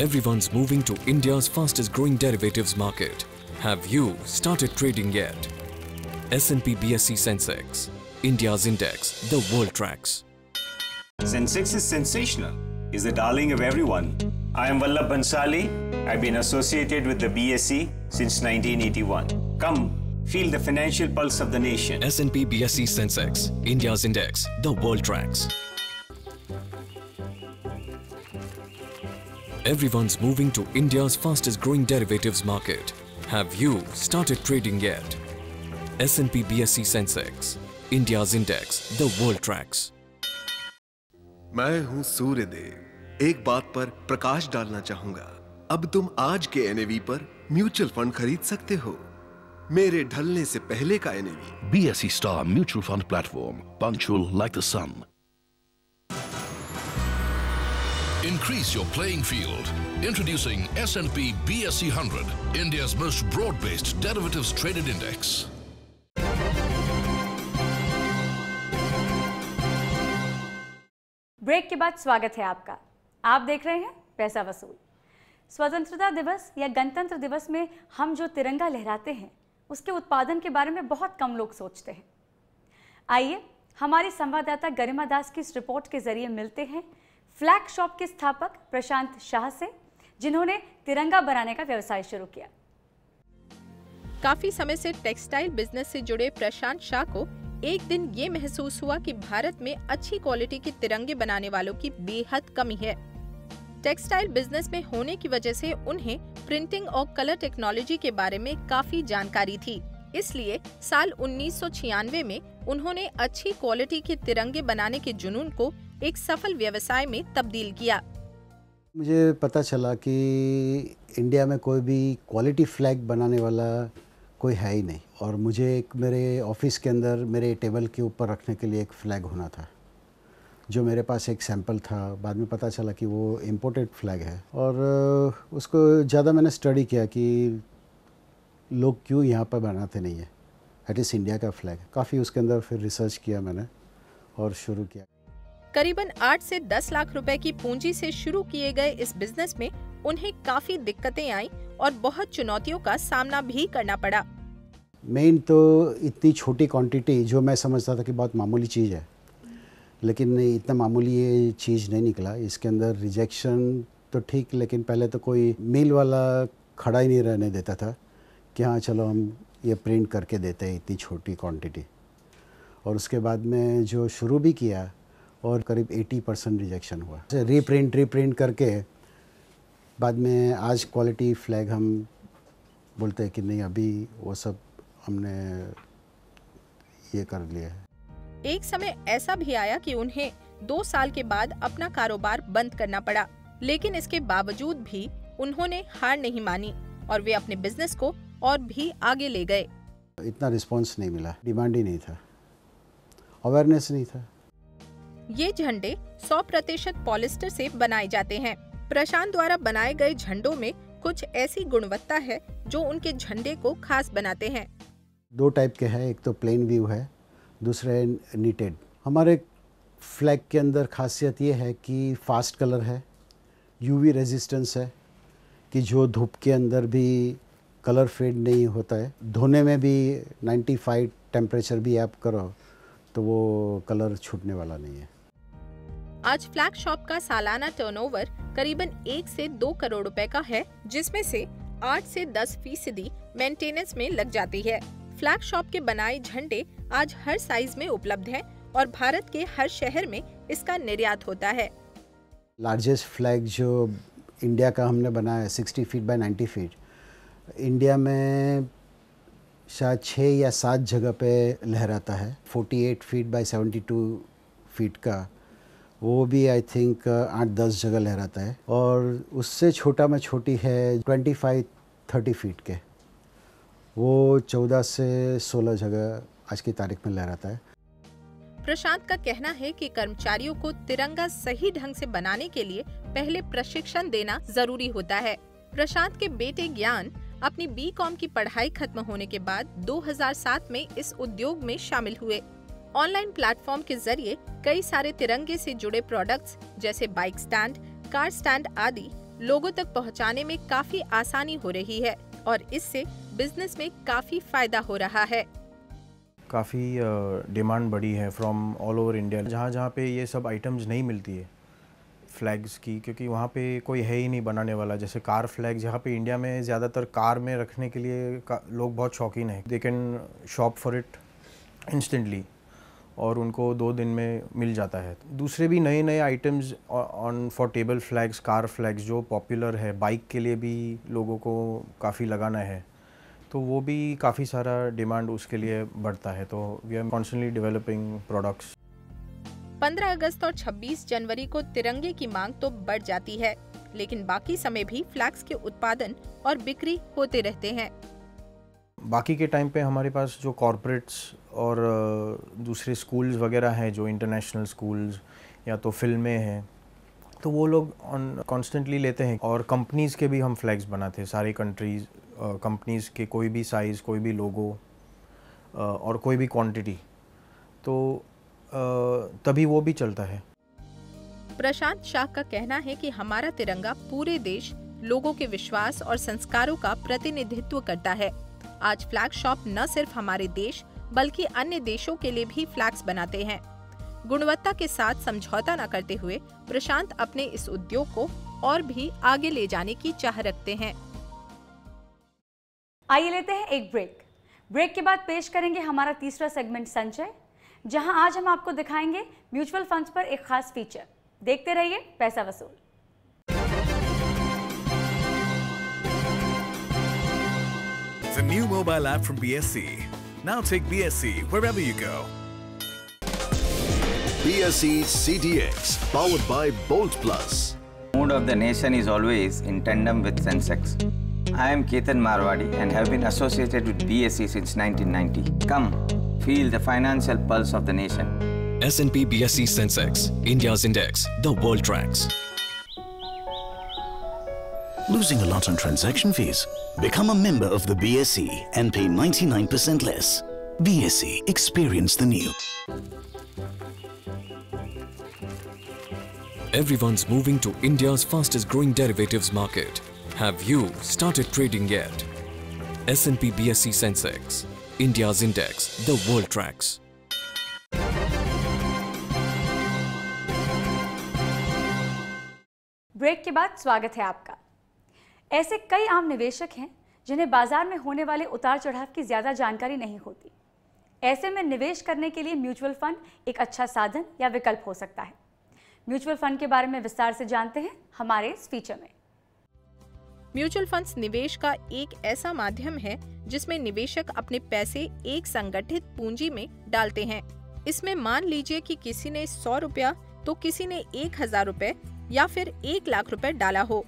Everyone's moving to India's fastest growing derivatives market. Have you started trading yet? S&P BSE Sensex, India's index, the world tracks. Sensex is sensational. Is the darling of everyone. I am Vallabh Bansali. I've been associated with the BSE since 1981. Come, feel the financial pulse of the nation. S&P BSE Sensex, India's index, the world tracks. Everyone's moving to India's fastest growing derivatives market. Have you started trading yet? S&P BSE Sensex, India's index, the world tracks. मैं हूं सूर्यदेव। एक बात पर प्रकाश डालना चाहूंगा। अब तुम आज के NAV पर म्यूचुअल फंड खरीद सकते हो। मेरे ढलने से पहले का NAV। BSE Star Mutual Fund Platform, punctual like the sun. Increase your playing field. Introducing S&P BSE 100, India's most broad-based derivatives traded index. Break के बाद स्वागत है आपका। आप देख रहे हैं पैसा वसूल। स्वतंत्रता दिवस या गणतंत्र दिवस में हम जो तिरंगा लहराते हैं उसके उत्पादन के बारे में बहुत कम लोग सोचते हैं। आइए हमारी संवाददाता गरिमा दास की इस रिपोर्ट के जरिए मिलते हैं फ्लैग शॉप के स्थापक प्रशांत शाह से, जिन्होंने तिरंगा बनाने का व्यवसाय शुरू किया। काफी समय से टेक्सटाइल बिजनेस से जुड़े प्रशांत शाह को एक दिन ये महसूस हुआ कि भारत में अच्छी क्वालिटी के तिरंगे बनाने वालों की बेहद कमी है। टेक्सटाइल बिजनेस में होने की वजह से उन्हें प्रिंटिंग और कलर टेक्नोलॉजी के बारे में काफी जानकारी थी, इसलिए साल 1996 में उन्होंने अच्छी क्वालिटी के तिरंगे बनाने के जुनून को एक सफल व्यवसाय में तब्दील किया। मुझे पता चला कि इंडिया में कोई भी क्वालिटी फ्लैग बनाने वाला कोई है ही नहीं। और मुझे एक मेरे ऑफिस के अंदर मेरे टेबल के ऊपर रखने के लिए एक फ़्लैग होना था, जो मेरे पास एक सैंपल था। बाद में पता चला कि वो इम्पोर्टेड फ्लैग है, और उसको ज़्यादा मैंने स्टडी किया कि लोग क्यों यहाँ पर बनाते नहीं है, एटलीस्ट इंडिया का फ्लैग। काफ़ी उसके अंदर फिर रिसर्च किया मैंने और शुरू किया। करीबन 8 से 10 लाख रुपए की पूंजी से शुरू किए गए इस बिजनेस में उन्हें काफी दिक्कतें आई और बहुत चुनौतियों का सामना भी करना पड़ा। मेन तो इतनी छोटी क्वांटिटी, जो मैं समझता था कि बहुत मामूली चीज़ है, लेकिन इतना मामूली ये चीज़ नहीं निकला। इसके अंदर रिजेक्शन तो ठीक, लेकिन पहले तो कोई मिल वाला खड़ा ही नहीं रहने देता था कि हाँ चलो हम ये प्रिंट करके देते हैं इतनी छोटी क्वांटिटी। और उसके बाद में जो शुरू भी किया और करीब 80% रिजेक्शन हुआ। रीप्रिंट करके बाद में आज क्वालिटी फ्लैग हम बोलते हैं कि नहीं, अभी वो सब हमने ये कर लिया है। एक समय ऐसा भी आया कि उन्हें 2 साल के बाद अपना कारोबार बंद करना पड़ा, लेकिन इसके बावजूद भी उन्होंने हार नहीं मानी और वे अपने बिजनेस को और भी आगे ले गए। इतना रिस्पांस नहीं मिला, डिमांड ही नहीं था, अवेयरनेस नहीं था। ये झंडे 100% पॉलिस्टर से बनाए जाते हैं। प्रशांत द्वारा बनाए गए झंडों में कुछ ऐसी गुणवत्ता है जो उनके झंडे को खास बनाते हैं। 2 टाइप के हैं, एक तो प्लेन व्यू है, दूसरा है नीटेड। हमारे फ्लैग के अंदर खासियत ये है कि फास्ट कलर है, यूवी रेजिस्टेंस है, कि जो धूप के अंदर भी कलर फेड नहीं होता है। धोने में भी 95 टेम्परेचर भी आप करो तो वो कलर छूटने वाला नहीं है। आज फ्लैग शॉप का सालाना टर्नओवर करीबन 1 से 2 करोड़ रुपए का है, जिसमें से 8 से 10% मेंटेनेंस में लग जाती है। फ्लैग शॉप के बनाए झंडे आज हर साइज में उपलब्ध हैं और भारत के हर शहर में इसका निर्यात होता है। लार्जेस्ट फ्लैग जो इंडिया का हमने बनाया है 60 फीट बाय 90 फीट, इंडिया में शायद 6 या 7 जगह पे लहराता है। 48 फीट बाय 72 फीट का, वो भी आई थिंक 8-10 जगह लहराता है। और उससे छोटा में छोटी है 25-30 फीट के, वो 14 से 16 जगह आज की तारीख में लहराता है। प्रशांत का कहना है कि कर्मचारियों को तिरंगा सही ढंग से बनाने के लिए पहले प्रशिक्षण देना जरूरी होता है। प्रशांत के बेटे ज्ञान अपनी B.Com की पढ़ाई खत्म होने के बाद 2007 में इस उद्योग में शामिल हुए। ऑनलाइन प्लेटफॉर्म के जरिए कई सारे तिरंगे से जुड़े प्रोडक्ट्स जैसे बाइक स्टैंड, कार स्टैंड आदि लोगों तक पहुंचाने में काफी आसानी हो रही है और इससे बिजनेस में काफी फायदा हो रहा है। काफ़ी डिमांड बढ़ी है फ्रॉम ऑल ओवर इंडिया। जहाँ जहाँ पे ये सब आइटम्स नहीं मिलती है फ्लैग्स की, क्योंकि वहाँ पे कोई है ही नहीं बनाने वाला। जैसे कार फ्लैग, जहाँ पे इंडिया में ज़्यादातर कार में रखने के लिए लोग बहुत शौकीन हैं, they can shop for it instantly और उनको 2 दिन में मिल जाता है। दूसरे भी नए नए items on for table flags, car flags जो पॉपुलर है, बाइक के लिए भी लोगों को काफ़ी लगाना है, तो वो भी काफ़ी सारा डिमांड उसके लिए बढ़ता है। तो we are constantly developing products. 15 अगस्त और 26 जनवरी को तिरंगे की मांग तो बढ़ जाती है, लेकिन बाकी समय भी फ्लैग्स के उत्पादन और बिक्री होते रहते हैं। बाकी के टाइम पे हमारे पास जो कॉर्पोरेट्स और दूसरे स्कूल्स वगैरह हैं, जो इंटरनेशनल स्कूल्स या तो फिल्में हैं, तो वो लोग कॉन्स्टेंटली लेते हैं। और कंपनीज़ के भी हम फ्लैग्स बनाते हैं, सारी कंट्रीज़ कंपनीज़ के, कोई भी साइज़, कोई भी लोगो और कोई भी क्वांटिटी, तो तभी वो भी चलता है। प्रशांत शाह का कहना है कि हमारा तिरंगा पूरे देश, लोगों के विश्वास और संस्कारों का प्रतिनिधित्व करता है। आज फ्लैग शॉप न सिर्फ हमारे देश बल्कि अन्य देशों के लिए भी फ्लैग्स बनाते हैं। गुणवत्ता के साथ समझौता न करते हुए प्रशांत अपने इस उद्योग को और भी आगे ले जाने की चाह रखते हैं। आइए लेते हैं एक ब्रेक के बाद पेश करेंगे हमारा तीसरा सेगमेंट संचय, जहां आज हम आपको दिखाएंगे म्यूचुअल फंड्स पर एक खास फीचर। देखते रहिए पैसा वसूल। It's a new mobile app from BSC. Now take BSC wherever you go. BSC CDX, powered by Bolt Plus. Mood of the nation is always in tandem with Sensex. I am Ketan Marwadi and have been associated with BSE since 1990. Come, feel the financial pulse of the nation. S&P BSE Sensex, India's index, the world tracks. Losing a lot on transaction fees? Become a member of the BSE and pay 99% less. BSE, experience the new. Everyone's moving to India's fastest growing derivatives market. Have you started trading yet? S&P BSE Sensex, India's index, the world tracks. Break के बाद स्वागत है आपका। ऐसे कई आम निवेशक हैं जिन्हें बाजार में होने वाले उतार चढ़ाव की ज़्यादा जानकारी नहीं होती। ऐसे में निवेश करने के लिए म्यूचुअल फंड एक अच्छा साधन या विकल्प हो सकता है। म्यूचुअल फंड के बारे में विस्तार से जानते हैं हमारे इस फीचर में। म्यूचुअल फंड्स निवेश का एक ऐसा माध्यम है जिसमें निवेशक अपने पैसे एक संगठित पूंजी में डालते हैं। इसमें मान लीजिए कि किसी ने 100 रुपया तो किसी ने 1000 रुपए या फिर 1 लाख रुपए डाला हो।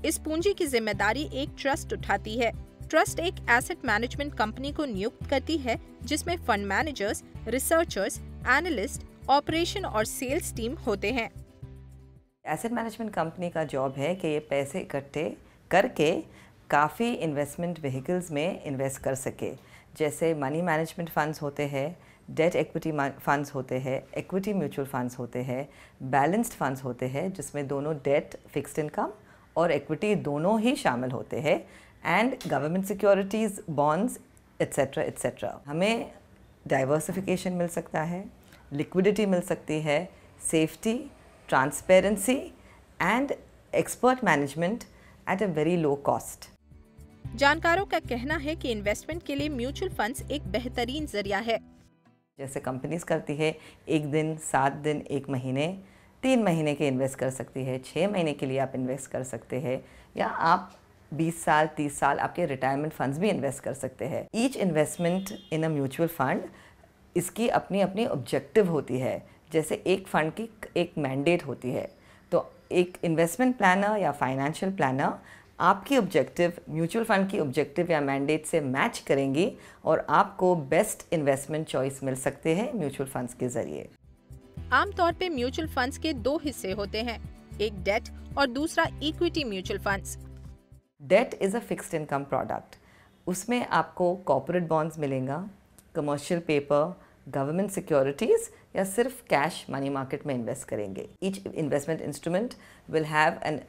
इस पूंजी की जिम्मेदारी एक ट्रस्ट उठाती है। ट्रस्ट एक एसेट मैनेजमेंट कंपनी को नियुक्त करती है जिसमें fund managers, researchers, analyst, operation और सेल्स टीम होते हैं। एसेट मैनेजमेंट कंपनी का जॉब है कि ये पैसे इकट्ठे करके काफ़ी इन्वेस्टमेंट व्हीकल्स में इन्वेस्ट कर सके। जैसे मनी मैनेजमेंट फंड्स होते हैं, डेट इक्विटी फंड्स होते हैं, इक्विटी म्यूचुअल फंड्स होते हैं, बैलेंस्ड फंड्स होते हैं जिसमें दोनों डेट, फिक्स्ड इनकम और इक्विटी दोनों ही शामिल होते हैं, and government securities, bonds etcetera etcetera. हमें डाइवर्सिफिकेशन मिल सकता है, लिक्विडिटी मिल सकती है, safety, transparency and expert management at a very low cost. जानकारों का कहना है कि इन्वेस्टमेंट के लिए म्यूचुअल फंड्स एक बेहतरीन जरिया है। जैसे कंपनीज करती है 1 दिन, 7 दिन, 1 महीने, 3 महीने के इन्वेस्ट कर सकती है, 6 महीने के लिए आप इन्वेस्ट कर सकते हैं, या आप 20 साल, 30 साल आपके रिटायरमेंट फंड्स भी इन्वेस्ट कर सकते हैं। Each investment in a mutual fund, इसकी अपनी अपनी ऑब्जेक्टिव होती है। जैसे एक फंड की एक मैंडेट होती है, तो एक इन्वेस्टमेंट प्लानर या फाइनेंशियल प्लानर आपकी ऑब्जेक्टिव म्यूचुअल फंड की ऑब्जेक्टिव या मैंडेट से मैच करेंगी और आपको बेस्ट इन्वेस्टमेंट चॉइस मिल सकते हैं म्यूचुअल फंड्स के जरिए। आमतौर पे म्यूचुअल फंड्स के 2 हिस्से होते हैं, एक डेट और दूसरा equity mutual funds. Debt is a fixed income product. उसमें आपको कॉर्पोरेट बॉन्ड्स मिलेगा, कमर्शियल पेपर, गवर्नमेंट सिक्योरिटीज़, या सिर्फ कैश मनी मार्केट में इन्वेस्ट करेंगे। Each investment instrument will have an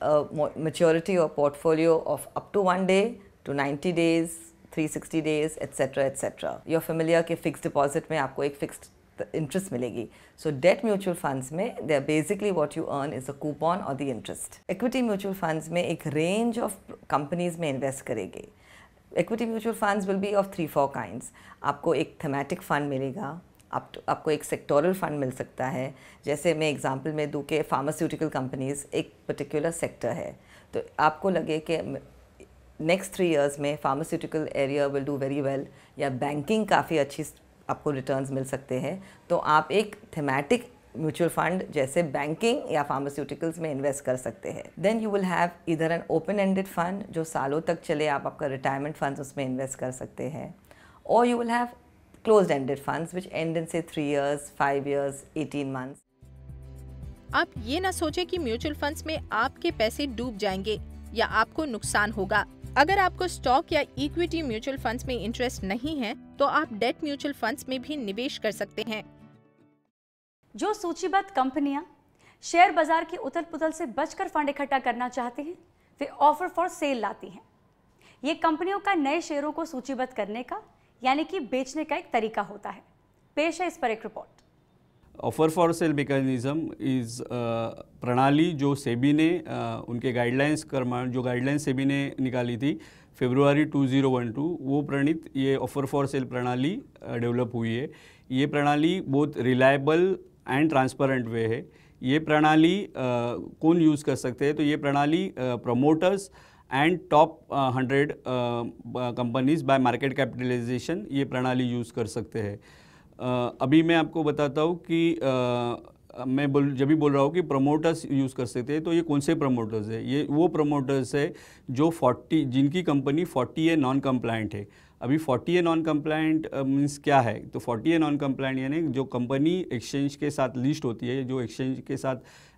maturity और portfolio of up to 1 day to 90 days, 360 days, etc. etc. You're familiar कि fixed deposit में आपको एक फिक्स्ड इंटरेस्ट मिलेगी। सो डेट म्यूचुअल फंड्स में they are basically what you earn is a coupon और the interest. Equity mutual funds में एक range of companies में इन्वेस्ट करेंगे। Equity mutual funds will be of 3-4 kinds. आपको एक थेमेटिक फंड मिलेगा, आपको एक सेक्टोरल फंड मिल सकता है। जैसे मैं एग्जांपल में दूँ कि फार्मास्यूटिकल कंपनीज एक पर्टिकुलर सेक्टर है, तो आपको लगे कि नेक्स्ट 3 years में pharmaceutical area will do very well, या बैंकिंग काफ़ी अच्छी आपको रिटर्न्स मिल सकते हैं, तो आप एक थेमेटिक म्यूचुअल फंड जैसे बैंकिंग या फार्मास्यूटिकल्स में इन्वेस्ट कर सकते हैं। देन यू विल हैव इधर एन ओपन एंडेड फंड जो सालों तक चले, आप आपका रिटायरमेंट फंड्स उसमें इन्वेस्ट कर सकते हैं, और you will have closed ended funds which and in से 3 years, 5 years, 18 months। आप ये ना सोचे कि म्यूचुअल फंड्स में आपके पैसे डूब जाएंगे या आपको नुकसान होगा। अगर आपको स्टॉक या इक्विटी म्यूचुअल फंड्स में इंटरेस्ट नहीं है तो आप डेट म्यूचुअल फंड्स में भी निवेश कर सकते हैं। जो सूचीबद्ध कंपनियां शेयर बाजार की उथल पुथल से बचकर फंड इकट्ठा करना चाहती हैं, वे ऑफर फॉर सेल लाती हैं। ये कंपनियों का नए शेयरों को सूचीबद्ध करने का यानी कि बेचने का एक तरीका होता है। पेश है इस पर एक report. Offer for sale mechanism is प्रणाली जो सेबी ने उनके गाइडलाइंस जो गाइडलाइंस सेबी ने निकाली थी फरवरी 2012, वो प्रणीत ये ऑफर फॉर सेल प्रणाली डेवलप हुई है। ये प्रणाली बहुत रिलायबल एंड ट्रांसपेरेंट वे है। ये प्रणाली कौन यूज़ कर सकते हैं, तो ये प्रणाली promoters and top 100 companies by market capitalization ये प्रणाली यूज़ कर सकते हैं। अभी मैं आपको बताता हूँ कि मैं जब भी बोल रहा हूँ कि प्रमोटर्स यूज़ कर सकते हैं, तो ये कौन से प्रमोटर्स है? ये वो प्रमोटर्स है जो 40 जिनकी कंपनी 40A नॉन कंप्लायंट है। अभी 40A नॉन कंप्लायंट मीन्स क्या है? तो 40A नॉन कंप्लायंट यानी जो कंपनी एक्सचेंज के साथ लिस्ट होती है, जो एक्सचेंज के साथ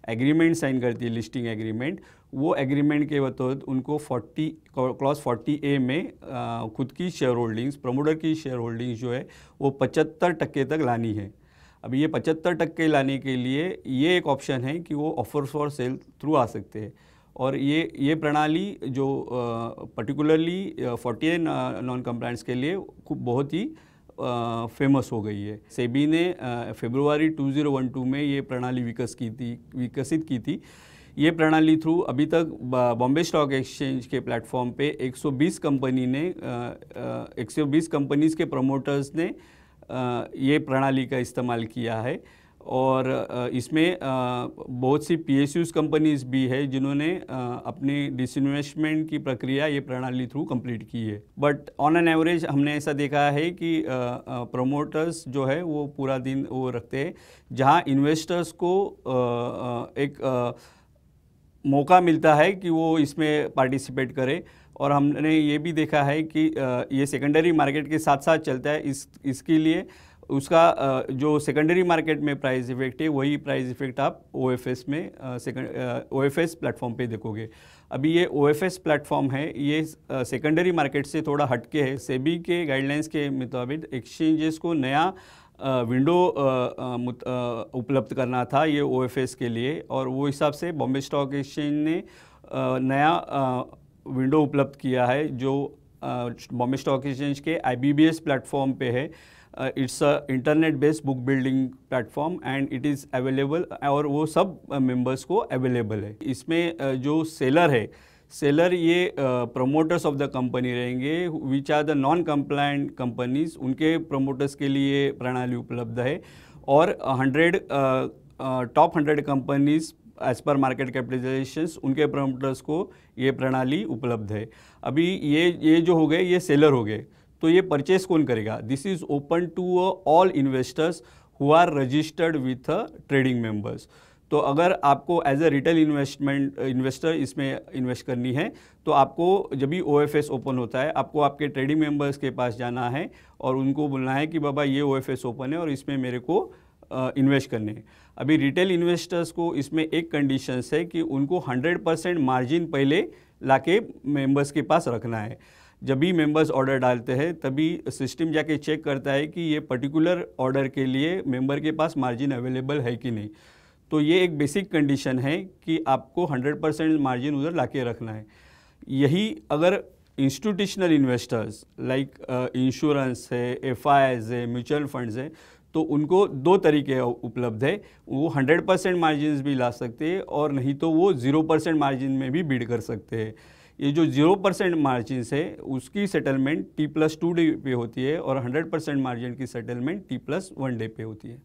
एग्रीमेंट साइन करती है, लिस्टिंग एग्रीमेंट, वो एग्रीमेंट के तहत उनको क्लॉज 40A में खुद की शेयर होल्डिंग्स, प्रमोटर की शेयर होल्डिंग्स जो है वो 75% तक लानी है। अभी ये 75% लाने के लिए ये एक ऑप्शन है कि वो ऑफर फॉर सेल थ्रू आ सकते हैं। और ये प्रणाली जो पर्टिकुलरली 40A नॉन कंप्लायंस के लिए खूब बहुत ही फेमस हो गई है। सेबी ने फरवरी 2012 में ये प्रणाली विकसित की थी। ये प्रणाली थ्रू अभी तक बॉम्बे स्टॉक एक्सचेंज के प्लेटफॉर्म पे 120 कंपनीज़ के प्रमोटर्स ने ये प्रणाली का इस्तेमाल किया है। और इसमें बहुत सी PSUs कंपनीज़ भी है जिन्होंने अपनी डिसइन्वेस्टमेंट की प्रक्रिया ये प्रणाली थ्रू कंप्लीट की है। बट ऑन एन एवरेज हमने ऐसा देखा है कि प्रमोटर्स जो है वो पूरा दिन वो रखते हैं, जहां इन्वेस्टर्स को एक मौका मिलता है कि वो इसमें पार्टिसिपेट करे। और हमने ये भी देखा है कि ये सेकेंडरी मार्केट के साथ साथ चलता है। इसके लिए उसका जो सेकेंडरी मार्केट में प्राइस इफेक्ट है, वही प्राइस इफेक्ट आप OFS में OFS प्लेटफॉर्म पे देखोगे। अभी ये OFS प्लेटफॉर्म है, ये सेकेंडरी मार्केट से थोड़ा हटके है। सेबी के गाइडलाइंस के मुताबिक एक्सचेंजेस को नया विंडो उपलब्ध करना था ये OFS के लिए, और वो हिसाब से बॉम्बे स्टॉक एक्सचेंज ने नया विंडो उपलब्ध किया है जो बॉम्बे स्टॉक एक्सचेंज के IBBS प्लेटफॉर्म पे है। It's a internet based book building platform and it is available, और वो सब मेंबर्स को अवेलेबल है। इसमें जो सेलर ये प्रमोटर्स ऑफ द कंपनी रहेंगे, which are the non compliant companies, उनके प्रमोटर्स के लिए प्रणाली उपलब्ध है। और 100 top 100 companies as per market capitalisations, उनके प्रमोटर्स को ये प्रणाली उपलब्ध है। अभी ये जो हो गए ये सेलर हो गए, तो ये परचेस कौन करेगा? This is open to all investors who are registered with trading members. तो अगर आपको एज अ रिटेल इन्वेस्टर इसमें इन्वेस्ट करनी है, तो आपको जब भी OFS ओपन होता है, आपको आपके ट्रेडिंग मेंबर्स के पास जाना है और उनको बोलना है कि बाबा ये OFS ओपन है और इसमें मेरे को इन्वेस्ट करने हैं। अभी रिटेल इन्वेस्टर्स को इसमें एक कंडीशंस है कि उनको 100% मार्जिन पहले लाके मेंबर्स के पास रखना है। जब भी मेंबर्स ऑर्डर डालते हैं तभी सिस्टम जाके चेक करता है कि ये पर्टिकुलर ऑर्डर के लिए मेंबर के पास मार्जिन अवेलेबल है कि नहीं। तो ये एक बेसिक कंडीशन है कि आपको 100% मार्जिन उधर लाके रखना है। यही अगर इंस्टीट्यूशनल इन्वेस्टर्स लाइक इंश्योरेंस है, FIs है, म्यूचुअल फंड्स है, तो उनको दो तरीके उपलब्ध है। वो 100% मार्जिन भी ला सकते हैं और नहीं तो वो 0% मार्जिन में भी बिड कर सकते हैं। ये जो 0% मार्जिन है उसकी सेटलमेंट T+2 डे पे होती है और 100% मार्जिन की सेटलमेंट T+1 डे पे होती है।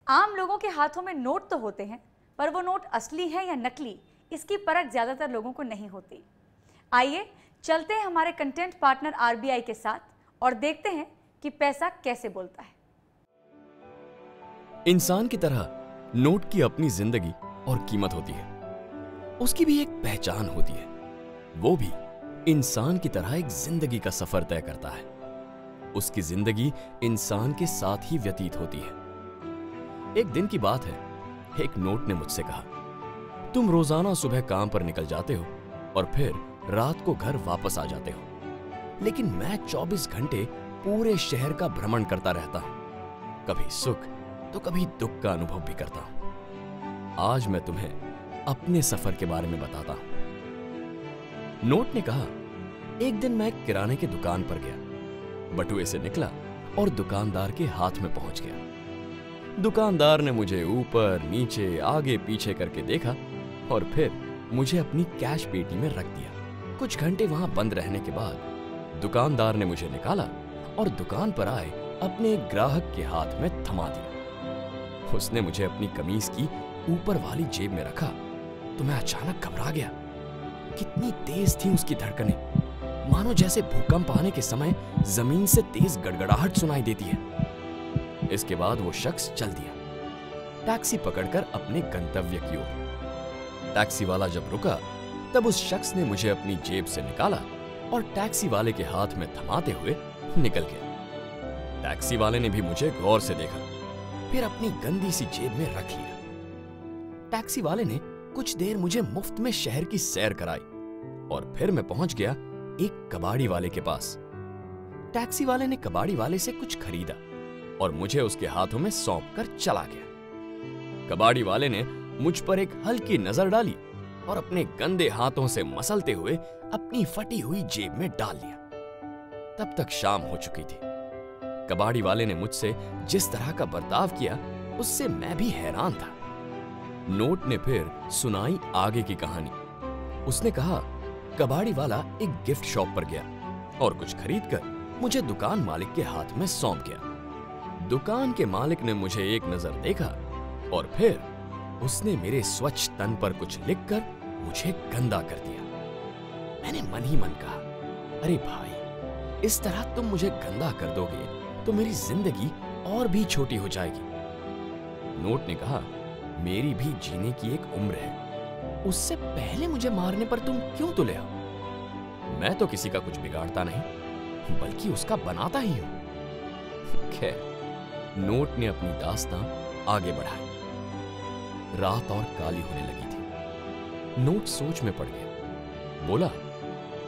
आम लोगों के हाथों में नोट तो होते हैं, पर वो नोट असली है या नकली, इसकी परख ज़्यादातर लोगों को नहीं होती। आइए चलते हैं हमारे कंटेंट पार्टनर RBI के साथ और देखते हैं कि पैसा कैसे बोलता है। इंसान की तरह नोट की अपनी जिंदगी और कीमत होती है, उसकी भी एक पहचान होती है। वो भी इंसान की तरह एक जिंदगी का सफर तय करता है। उसकी जिंदगी इंसान के साथ ही व्यतीत होती है। एक दिन की बात है, एक नोट ने मुझसे कहा, तुम रोजाना सुबह काम पर निकल जाते हो और फिर रात को घर वापस आ जाते हो, लेकिन मैं 24 घंटे पूरे शहर का भ्रमण करता रहता हूं। कभी सुख तो कभी दुख का अनुभव भी करता हूं। आज मैं तुम्हें अपने सफर के बारे में बताता हूं। नोट ने कहा, एक दिन मैं किराने की दुकान पर गया, बटुए से निकला और दुकानदार के हाथ में पहुंच गया। दुकानदार ने मुझे ऊपर नीचे आगे पीछे करके देखा और फिर मुझे अपनी कैश पेटी में रख दिया। कुछ घंटे वहां बंद रहने के बाद दुकानदार ने मुझे निकाला और दुकान पर आए अपने ग्राहक के हाथ में थमा दिया। उसने मुझे अपनी कमीज की ऊपर वाली जेब में रखा तो मैं अचानक घबरा गया। कितनी तेज थी उसकी धड़कनें, मानो जैसे भूकंप आने के समय जमीन से तेज गड़गड़ाहट सुनाई देती है। इसके बाद वो शख्स चल दिया। टैक्सी पकड़कर अपने गंतव्य की ओर। टैक्सी वाला जब रुका तब उस शख्स ने मुझे अपनी जेब से निकाला और टैक्सी वाले के हाथ में थमाते हुए निकल गया। टैक्सी वाले ने भी मुझे गौर से देखा, फिर अपनी गंदी सी जेब में रख लिया। टैक्सी वाले ने कुछ देर मुझे मुफ्त में शहर की सैर कराई और फिर मैं पहुंच गया एक कबाड़ी वाले के पास। टैक्सी वाले ने कबाड़ी वाले से कुछ खरीदा और मुझे उसके हाथों में सौंप कर चला गया। कबाड़ी वाले ने मुझ पर एक हल्की नजर डाली और अपने गंदे हाथों से मसलते हुए अपनी फटी हुई जेब में डाल लिया। तब तक शाम हो चुकी थी। कबाड़ी वाले ने मुझसे जिस तरह का बर्ताव किया उससे मैं भी हैरान था। नोट ने फिर सुनाई आगे की कहानी। उसने कहा, कबाड़ी वाला एक गिफ्ट शॉप पर गया और कुछ खरीदकर मुझे दुकान मालिक के हाथ में सौंप गया। दुकान के मालिक ने मुझे एक नजर देखा और फिर उसने मेरे स्वच्छ तन पर कुछ लिखकर मुझे गंदा कर दिया। मैंने मन ही मन कहा, अरे भाई, इस तरह तुम मुझे गंदा कर दोगे तो मेरी जिंदगी और भी छोटी हो जाएगी। नोट ने कहा, मेरी भी जीने की एक उम्र है, उससे पहले मुझे मारने पर तुम क्यों तुले हो? मैं तो किसी का कुछ बिगाड़ता नहीं, बल्कि उसका बनाता ही हूं। खैर, नोट ने अपनी दास्तां आगे बढ़ाई। रात और काली होने लगी थी। नोट सोच में पड़ गया। बोला,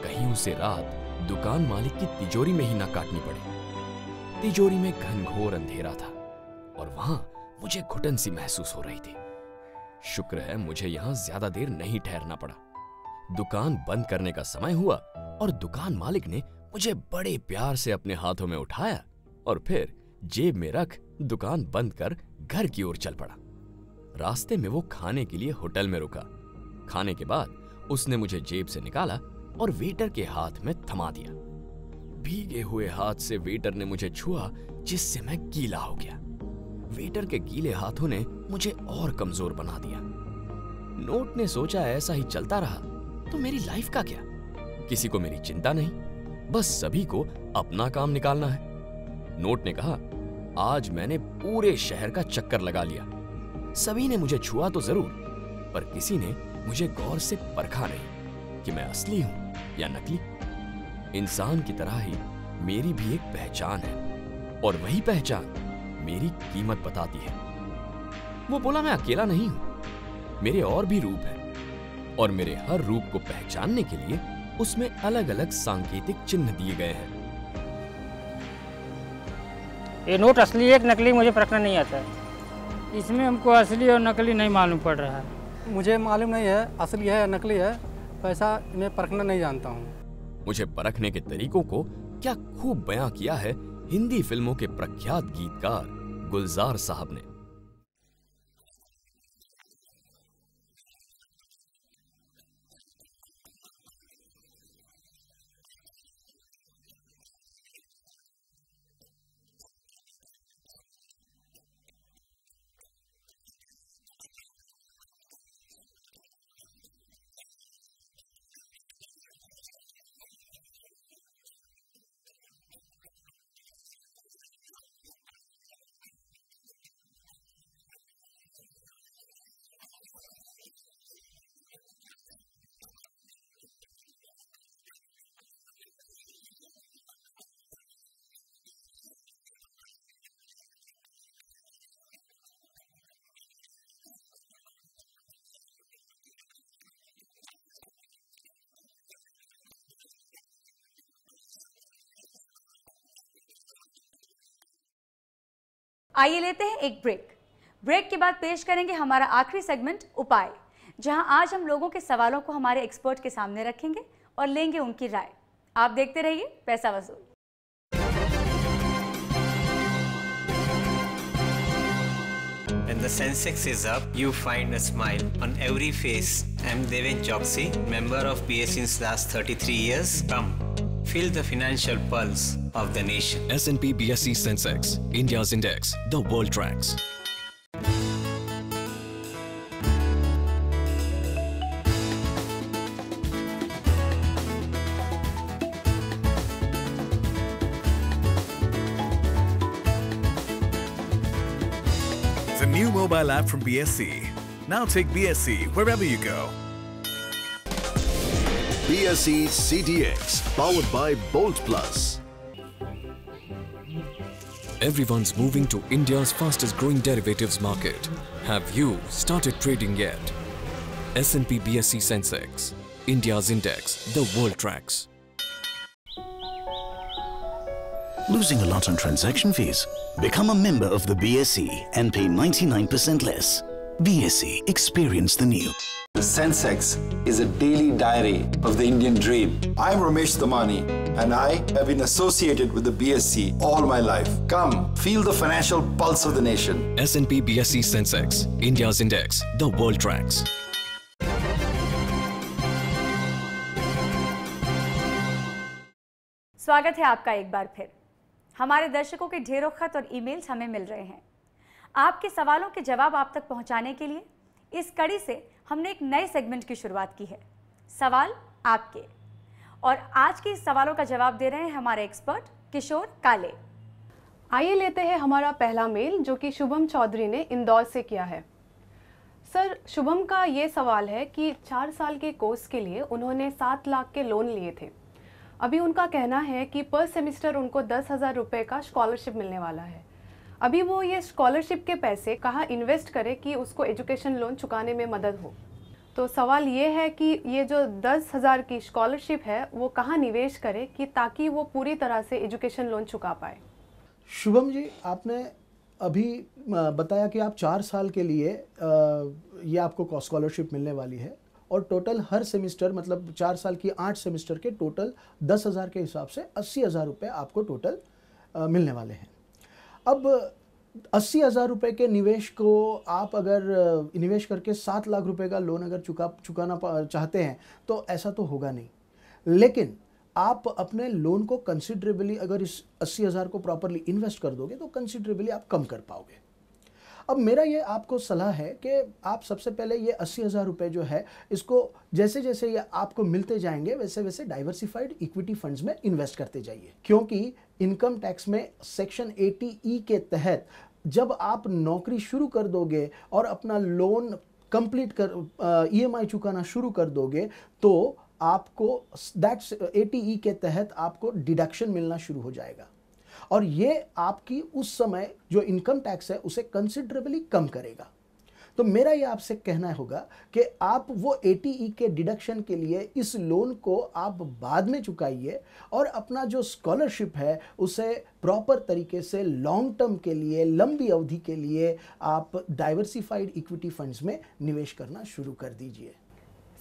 कहीं उसे रात दुकान मालिक की तिजोरी में ही ना काटनी पड़े। तिजोरी में घनघोर अंधेरा था और वहां मुझे घुटन सी महसूस हो रही थी। शुक्र है मुझे यहां ज्यादा देर नहीं ठहरना पड़ा। दुकान बंद करने का समय हुआ और दुकान मालिक ने मुझे बड़े प्यार से अपने हाथों में उठाया और फिर जेब में रख दुकान बंद कर घर की ओर चल पड़ा। रास्ते में वो खाने के लिए होटल में रुका। खाने के बाद उसने मुझे जेब से निकाला और वेटर के हाथ में थमा दिया। भीगे हुए हाथ से वेटर ने मुझे छुआ, जिससे मैं गीला हो गया। वेटर के गीले हाथों ने मुझे और कमजोर बना दिया। नोट ने सोचा, ऐसा ही चलता रहा तो मेरी लाइफ का क्या? किसी को मेरी चिंता नहीं, बस सभी को अपना काम निकालना है। नोट ने कहा, आज मैंने पूरे शहर का चक्कर लगा लिया। सभी ने मुझे छुआ तो जरूर, पर किसी ने मुझे गौर से परखा नहीं कि मैं असली हूं या नकली। इंसान की तरह ही मेरी भी एक पहचान है और वही पहचान मेरी कीमत बताती है। वो बोला, मैं अकेला नहीं हूं, मेरे और भी रूप हैं और मेरे हर रूप को पहचानने के लिए उसमें अलग अलग सांकेतिक चिन्ह दिए गए हैं। ये नोट असली है कि नकली मुझे परखना नहीं आता है। इसमें हमको असली और नकली नहीं मालूम पड़ रहा है। मुझे मालूम नहीं है असली है या नकली है, पैसा मैं परखना नहीं जानता हूँ। मुझे परखने के तरीकों को क्या खूब बयां किया है हिंदी फिल्मों के प्रख्यात गीतकार गुलजार साहब ने। आइए लेते हैं एक ब्रेक। ब्रेक के बाद पेश करेंगे हमारा आखिरी सेगमेंट उपाय, जहां आज हम लोगों के सवालों को हमारे एक्सपर्ट के सामने रखेंगे और लेंगे उनकी राय। आप देखते रहिए पैसा वसूल। When the Sensex is up, you find a smile on every face. I'm Deven Choksi, member of BSE since last 33 years. Come, feel the financial pulse of the nation. S&P BSE Sensex, India's index, the world tracks. The new mobile app from BSC. Now take BSC wherever you go. BSE CDX, powered by Bolt Plus. Everyone's moving to India's fastest growing derivatives market. Have you started trading yet? S&P BSE Sensex, India's index, the world tracks. Losing a lot on transaction fees? Become a member of the BSE and pay 99% less. BSE, experience the new. The Sensex is a daily diary of the Indian dream. I'm Ramesh Damani and I have been associated with the BSE all my life. Come, feel the financial pulse of the nation. S&P BSE Sensex, India's index, the world tracks. स्वागत है आपका एक बार फिर। हमारे दर्शकों के ढेरों खत और ईमेल्स हमें मिल रहे हैं। आपके सवालों के जवाब आप तक पहुंचाने के लिए इस कड़ी से हमने एक नए सेगमेंट की शुरुआत की है, सवाल आपके। और आज के इस सवालों का जवाब दे रहे हैं हमारे एक्सपर्ट किशोर काले। आइए लेते हैं हमारा पहला मेल जो कि शुभम चौधरी ने इंदौर से किया है। सर, शुभम का ये सवाल है कि 4 साल के कोर्स के लिए उन्होंने 7 लाख के लोन लिए थे। अभी उनका कहना है कि पर सेमेस्टर उनको 10,000 रुपये का स्कॉलरशिप मिलने वाला है। अभी वो ये स्कॉलरशिप के पैसे कहाँ इन्वेस्ट करे कि उसको एजुकेशन लोन चुकाने में मदद हो। तो सवाल ये है कि ये जो 10,000 की स्कॉलरशिप है वो कहाँ निवेश करे कि ताकि वो पूरी तरह से एजुकेशन लोन चुका पाए। शुभम जी, आपने अभी बताया कि आप 4 साल के लिए ये आपको स्कॉलरशिप मिलने वाली है और टोटल हर सेमेस्टर मतलब 4 साल की 8 सेमेस्टर के टोटल 10,000 के हिसाब से 80,000 रुपये आपको टोटल मिलने वाले हैं। अब 80,000 रुपये के निवेश को आप अगर निवेश करके 7 लाख रुपए का लोन अगर चुकाना चाहते हैं तो ऐसा तो होगा नहीं, लेकिन आप अपने लोन को कंसिडरेबली अगर इस 80,000 को प्रॉपरली इन्वेस्ट कर दोगे तो कंसिडरेबली आप कम कर पाओगे। अब मेरा ये आपको सलाह है कि आप सबसे पहले ये 80,000 रुपये जो है इसको जैसे जैसे ये आपको मिलते जाएंगे वैसे वैसे डाइवर्सिफाइड इक्विटी फंड्स में इन्वेस्ट करते जाइए, क्योंकि इनकम टैक्स में सेक्शन 80E के तहत जब आप नौकरी शुरू कर दोगे और अपना लोन कंप्लीट कर EMI चुकाना शुरू कर दोगे तो आपको दैट्स 80E के तहत आपको डिडक्शन मिलना शुरू हो जाएगा और ये आपकी उस समय जो इनकम टैक्स है उसे कंसिडरेबली कम करेगा। तो मेरा ये आपसे कहना होगा कि आप वो 80E के डिडक्शन के लिए इस लोन को आप बाद में चुकाइए और अपना जो स्कॉलरशिप है उसे प्रॉपर तरीके से लॉन्ग टर्म के लिए, लंबी अवधि के लिए आप डाइवर्सिफाइड इक्विटी फंड्स में निवेश करना शुरू कर दीजिए।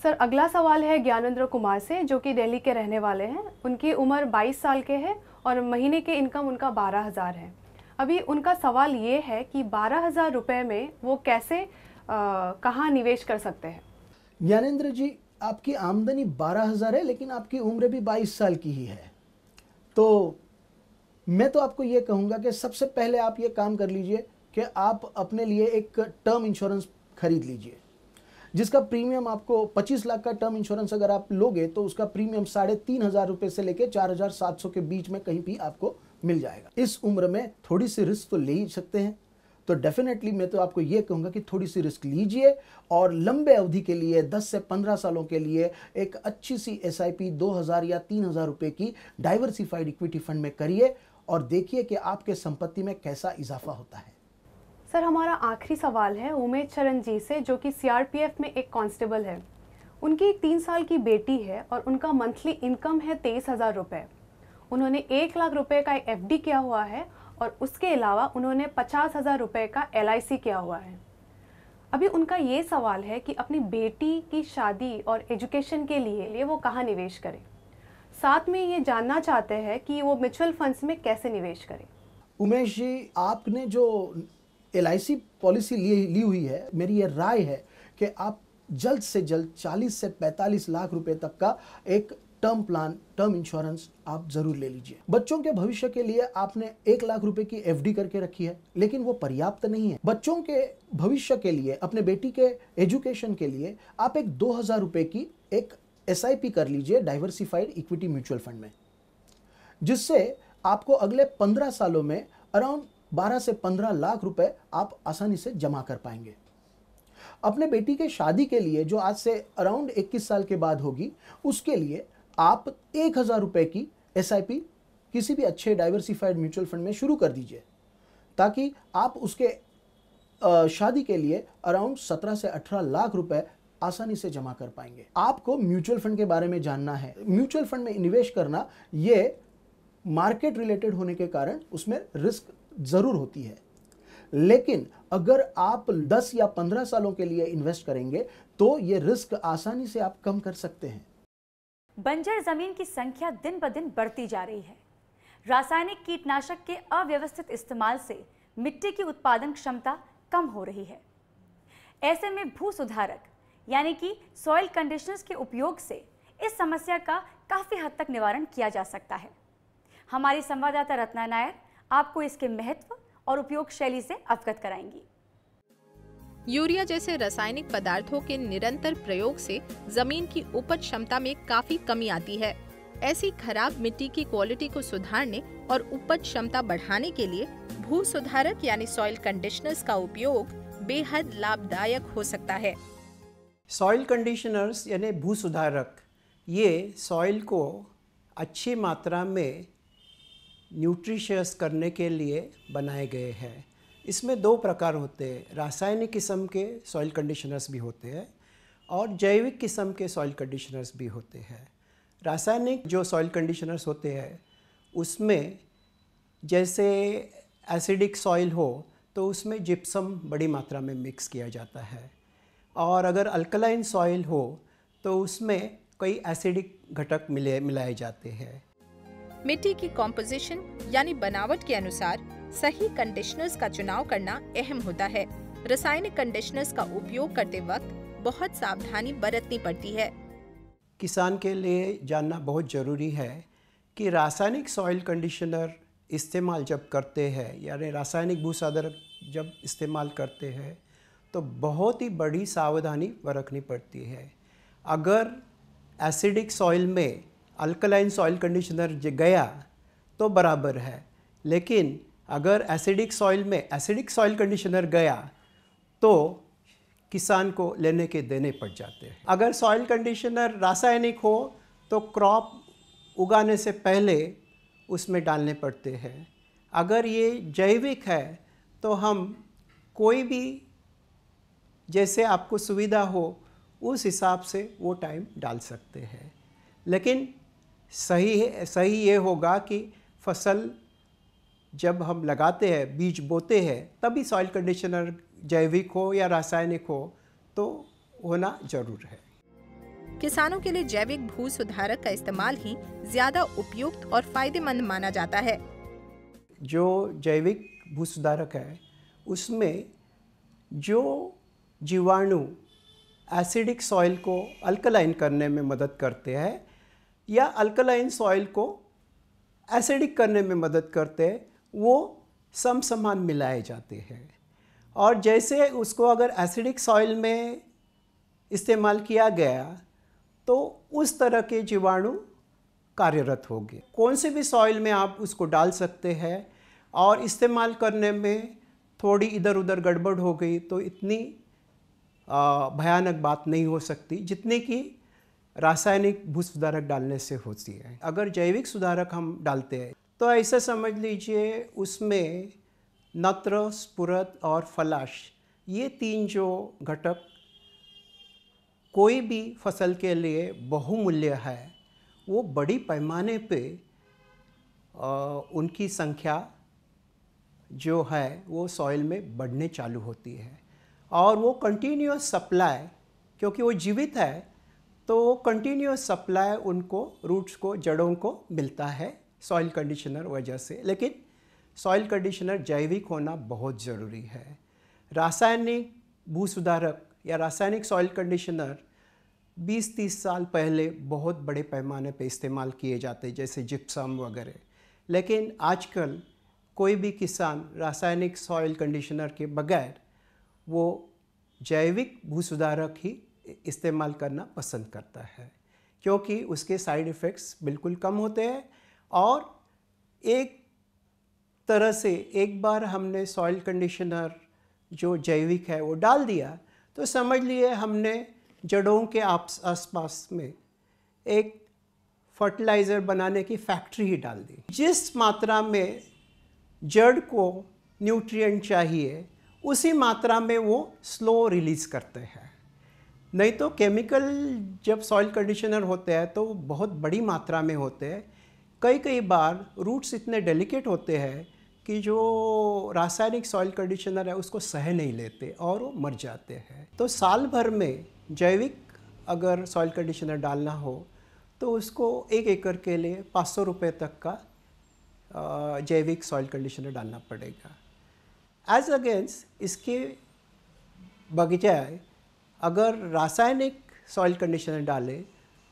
सर, अगला सवाल है ज्ञानेंद्र कुमार से जो कि दिल्ली के रहने वाले हैं। उनकी उम्र 22 साल के है और महीने के इनकम उनका 12,000 है। अभी उनका सवाल ये है कि 12,000 रुपये में वो कैसे कहाँ निवेश कर सकते हैं। ज्ञानेंद्र जी, आपकी आमदनी 12,000 है लेकिन आपकी उम्र भी 22 साल की ही है, तो मैं तो आपको ये कहूँगा कि सबसे पहले आप ये काम कर लीजिए कि आप अपने लिए एक टर्म इंश्योरेंस खरीद लीजिए जिसका प्रीमियम आपको 25 लाख का टर्म इंश्योरेंस अगर आप लोगे तो उसका प्रीमियम 3,500 रुपये से लेकर 4,700 के बीच में कहीं भी आपको मिल जाएगा। इस उम्र में थोड़ी सी रिस्क तो ले ही सकते हैं, तो डेफिनेटली मैं तो आपको ये कहूँगा कि थोड़ी सी रिस्क लीजिए और लंबे अवधि के लिए 10 से 15 सालों के लिए एक अच्छी सी SIP 2,000 या 3,000 रुपये की डाइवर्सिफाइड इक्विटी फंड में करिए और देखिए कि आपके संपत्ति में कैसा इजाफा होता है। सर, हमारा आखिरी सवाल है उमेश चरण जी से जो कि CRPF में एक कांस्टेबल है। उनकी एक 3 साल की बेटी है और उनका मंथली इनकम है 23,000 रुपये। उन्होंने 1 लाख रुपए का FD किया हुआ है और उसके अलावा उन्होंने 50,000 रुपये का LIC किया हुआ है। अभी उनका ये सवाल है कि अपनी बेटी की शादी और एजुकेशन के लिए वो कहाँ निवेश करें। साथ में ये जानना चाहते हैं कि वो म्यूचुअल फंड्स में कैसे निवेश करें। उमेश जी, आपने जो LIC पॉलिसी ली हुई है, मेरी ये राय है कि आप जल्द से जल्द 40 से 45 लाख रुपए तक का एक टर्म प्लान, टर्म इंश्योरेंस आप जरूर ले लीजिए। बच्चों के भविष्य के लिए आपने 1 लाख रुपए की FD करके रखी है, लेकिन वो पर्याप्त नहीं है। बच्चों के भविष्य के लिए, अपने बेटी के एजुकेशन के लिए आप एक 2,000 रुपए की एक SIP कर लीजिए डाइवर्सिफाइड इक्विटी म्यूचुअल फंड में, जिससे आपको अगले 15 सालों में अराउंड 12 से 15 लाख रुपए आप आसानी से जमा कर पाएंगे। अपने बेटी के शादी के लिए जो आज से अराउंड 21 साल के बाद होगी, उसके लिए आप 1000 रुपए की SIP किसी भी अच्छे डाइवर्सिफाइड म्यूचुअल फंड में शुरू कर दीजिए, ताकि आप उसके शादी के लिए अराउंड 17 से 18 लाख रुपए आसानी से जमा कर पाएंगे। आपको म्यूचुअल फंड के बारे में जानना है। म्यूचुअल फंड में निवेश करना ये मार्केट रिलेटेड होने के कारण उसमें रिस्क जरूर होती है, लेकिन अगर आप 10 या 15 सालों के लिए इन्वेस्ट करेंगे तो ये रिस्क आसानी से आप कम कर सकते हैं। बंजर जमीन की संख्या दिन ब दिन बढ़ती जा रही है। रासायनिक कीटनाशक के अव्यवस्थित इस्तेमाल से मिट्टी की उत्पादन क्षमता कम हो रही है। ऐसे में भू सुधारक यानी कि सॉइल कंडीशनर्स के उपयोग से इस समस्या का काफी हद तक निवारण किया जा सकता है। हमारी संवाददाता रत्ना नायर आपको इसके महत्व और उपयोग शैली से अवगत कराएंगी। यूरिया जैसे रासायनिक पदार्थों के निरंतर प्रयोग से जमीन की उपज क्षमता में काफी कमी आती है। ऐसी खराब मिट्टी की क्वालिटी को सुधारने और उपज क्षमता बढ़ाने के लिए भू सुधारक यानी सॉइल कंडीशनर्स का उपयोग बेहद लाभदायक हो सकता है। सॉइल कंडीशनर्स यानी भू सुधारक ये सॉइल को अच्छी मात्रा में न्यूट्रिशियस करने के लिए बनाए गए हैं। इसमें दो प्रकार होते हैं, रासायनिक किस्म के सॉइल कंडीशनर्स भी होते हैं और जैविक किस्म के सॉइल कंडीशनर्स भी होते हैं। रासायनिक जो सॉइल कंडीशनर्स होते हैं उसमें जैसे एसिडिक सॉइल हो तो उसमें जिप्सम बड़ी मात्रा में मिक्स किया जाता है, और अगर अल्कलाइन सॉइल हो तो उसमें कई एसिडिक घटक मिलाए जाते हैं। मिट्टी की कॉम्पोजिशन यानी बनावट के अनुसार सही कंडीशनर्स का चुनाव करना अहम होता है। रासायनिक कंडीशनर्स का उपयोग करते वक्त बहुत सावधानी बरतनी पड़ती है। किसान के लिए जानना बहुत ज़रूरी है कि रासायनिक सॉइल कंडीशनर इस्तेमाल जब करते हैं यानी रासायनिक भू सुधारक जब इस्तेमाल करते हैं तो बहुत ही बड़ी सावधानी बरतनी पड़ती है। अगर एसिडिक सॉइल में अल्कलाइन सॉइल कंडीशनर गया तो बराबर है, लेकिन अगर एसिडिक सॉइल में एसिडिक सॉइल कंडीशनर गया तो किसान को लेने के देने पड़ जाते हैं। अगर सॉइल कंडीशनर रासायनिक हो तो क्रॉप उगाने से पहले उसमें डालने पड़ते हैं। अगर ये जैविक है तो हम कोई भी जैसे आपको सुविधा हो उस हिसाब से वो टाइम डाल सकते हैं, लेकिन सही ये होगा कि फसल जब हम लगाते हैं, बीज बोते हैं, तभी सॉइल कंडीशनर जैविक हो या रासायनिक हो तो होना जरूर है। किसानों के लिए जैविक भू सुधारक का इस्तेमाल ही ज्यादा उपयुक्त और फायदेमंद माना जाता है। जो जैविक भू सुधारक है उसमें जो जीवाणु एसिडिक सॉइल को अल्कलाइन करने में मदद करते हैं या अल्कलाइन सॉइल को एसिडिक करने में मदद करते हैं, वो समान मिलाए जाते हैं। और जैसे उसको अगर एसिडिक सॉइल में इस्तेमाल किया गया तो उस तरह के जीवाणु कार्यरत होंगे। कौन से भी सॉइल में आप उसको डाल सकते हैं, और इस्तेमाल करने में थोड़ी इधर उधर गड़बड़ हो गई तो इतनी भयानक बात नहीं हो सकती जितनी कि रासायनिक भू सुधारक डालने से होती है। अगर जैविक सुधारक हम डालते हैं तो ऐसा समझ लीजिए उसमें नत्र, स्फुरद और फलाश ये तीन जो घटक कोई भी फसल के लिए बहुमूल्य है, वो बड़ी पैमाने पे उनकी संख्या जो है वो सॉइल में बढ़ने चालू होती है, और वो कंटिन्यूअस सप्लाई, क्योंकि वो जीवित है तो कंटिन्यूअस सप्लाई उनको रूट्स को, जड़ों को मिलता है सॉइल कंडीशनर वजह से। लेकिन सॉइल कंडीशनर जैविक होना बहुत ज़रूरी है। रासायनिक भू सुधारक या रासायनिक सॉइल कंडीशनर 20-30 साल पहले बहुत बड़े पैमाने पे इस्तेमाल किए जाते जैसे जिप्सम वगैरह, लेकिन आजकल कोई भी किसान रासायनिक सॉइल कंडीशनर के बगैर वो जैविक भू सुधारक ही इस्तेमाल करना पसंद करता है, क्योंकि उसके साइड इफ़ेक्ट्स बिल्कुल कम होते हैं और एक तरह से एक बार हमने सॉइल कंडीशनर जो जैविक है वो डाल दिया तो समझ लिए हमने जड़ों के आसपास में एक फर्टिलाइज़र बनाने की फैक्ट्री ही डाल दी। जिस मात्रा में जड़ को न्यूट्रिएंट चाहिए उसी मात्रा में वो स्लो रिलीज़ करते हैं। नहीं तो केमिकल जब सॉइल कंडीशनर होते हैं तो बहुत बड़ी मात्रा में होते हैं। कई बार रूट्स इतने डेलिकेट होते हैं कि जो रासायनिक सॉइल कंडीशनर है उसको सह नहीं लेते और वो मर जाते हैं। तो साल भर में जैविक अगर सॉइल कंडीशनर डालना हो तो उसको 1 एकड़ के लिए 500 रुपये तक का जैविक सॉइल कंडीशनर डालना पड़ेगा। एज अगेंस्ट इसके बजाय अगर रासायनिक सॉइल कंडीशनर डालें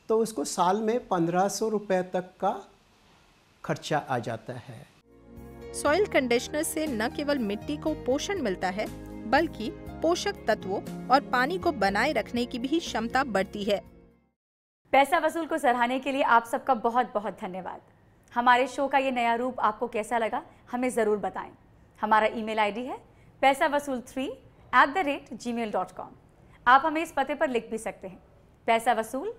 तो उसको साल में 1500 रुपये तक का खर्चा आ जाता है। सॉइल कंडीशनर से न केवल मिट्टी को पोषण मिलता है बल्कि पोषक तत्वों और पानी को बनाए रखने की भी क्षमता बढ़ती है। पैसा वसूल को सराहने के लिए आप सबका बहुत बहुत धन्यवाद। हमारे शो का ये नया रूप आपको कैसा लगा हमें ज़रूर बताएं। हमारा ईमेल आईडी है paisavasool3@gmail.com। आप हमें इस पते पर लिख भी सकते हैं। पैसा वसूल,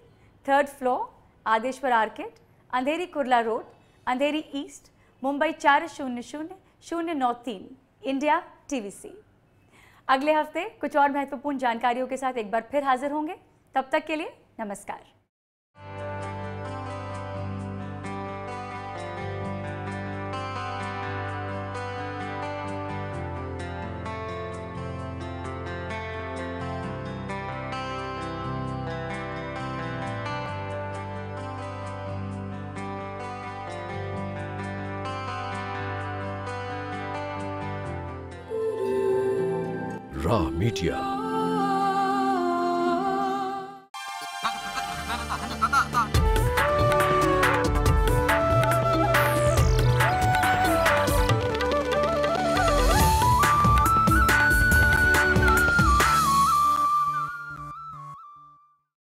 3rd फ्लोर, आदेश्वर आर्किड, अंधेरी कुर्ला रोड, अंधेरी ईस्ट, मुंबई 400093, इंडिया, TVC। अगले हफ्ते कुछ और महत्वपूर्ण जानकारियों के साथ एक बार फिर हाजिर होंगे। तब तक के लिए नमस्कार। Raw Media.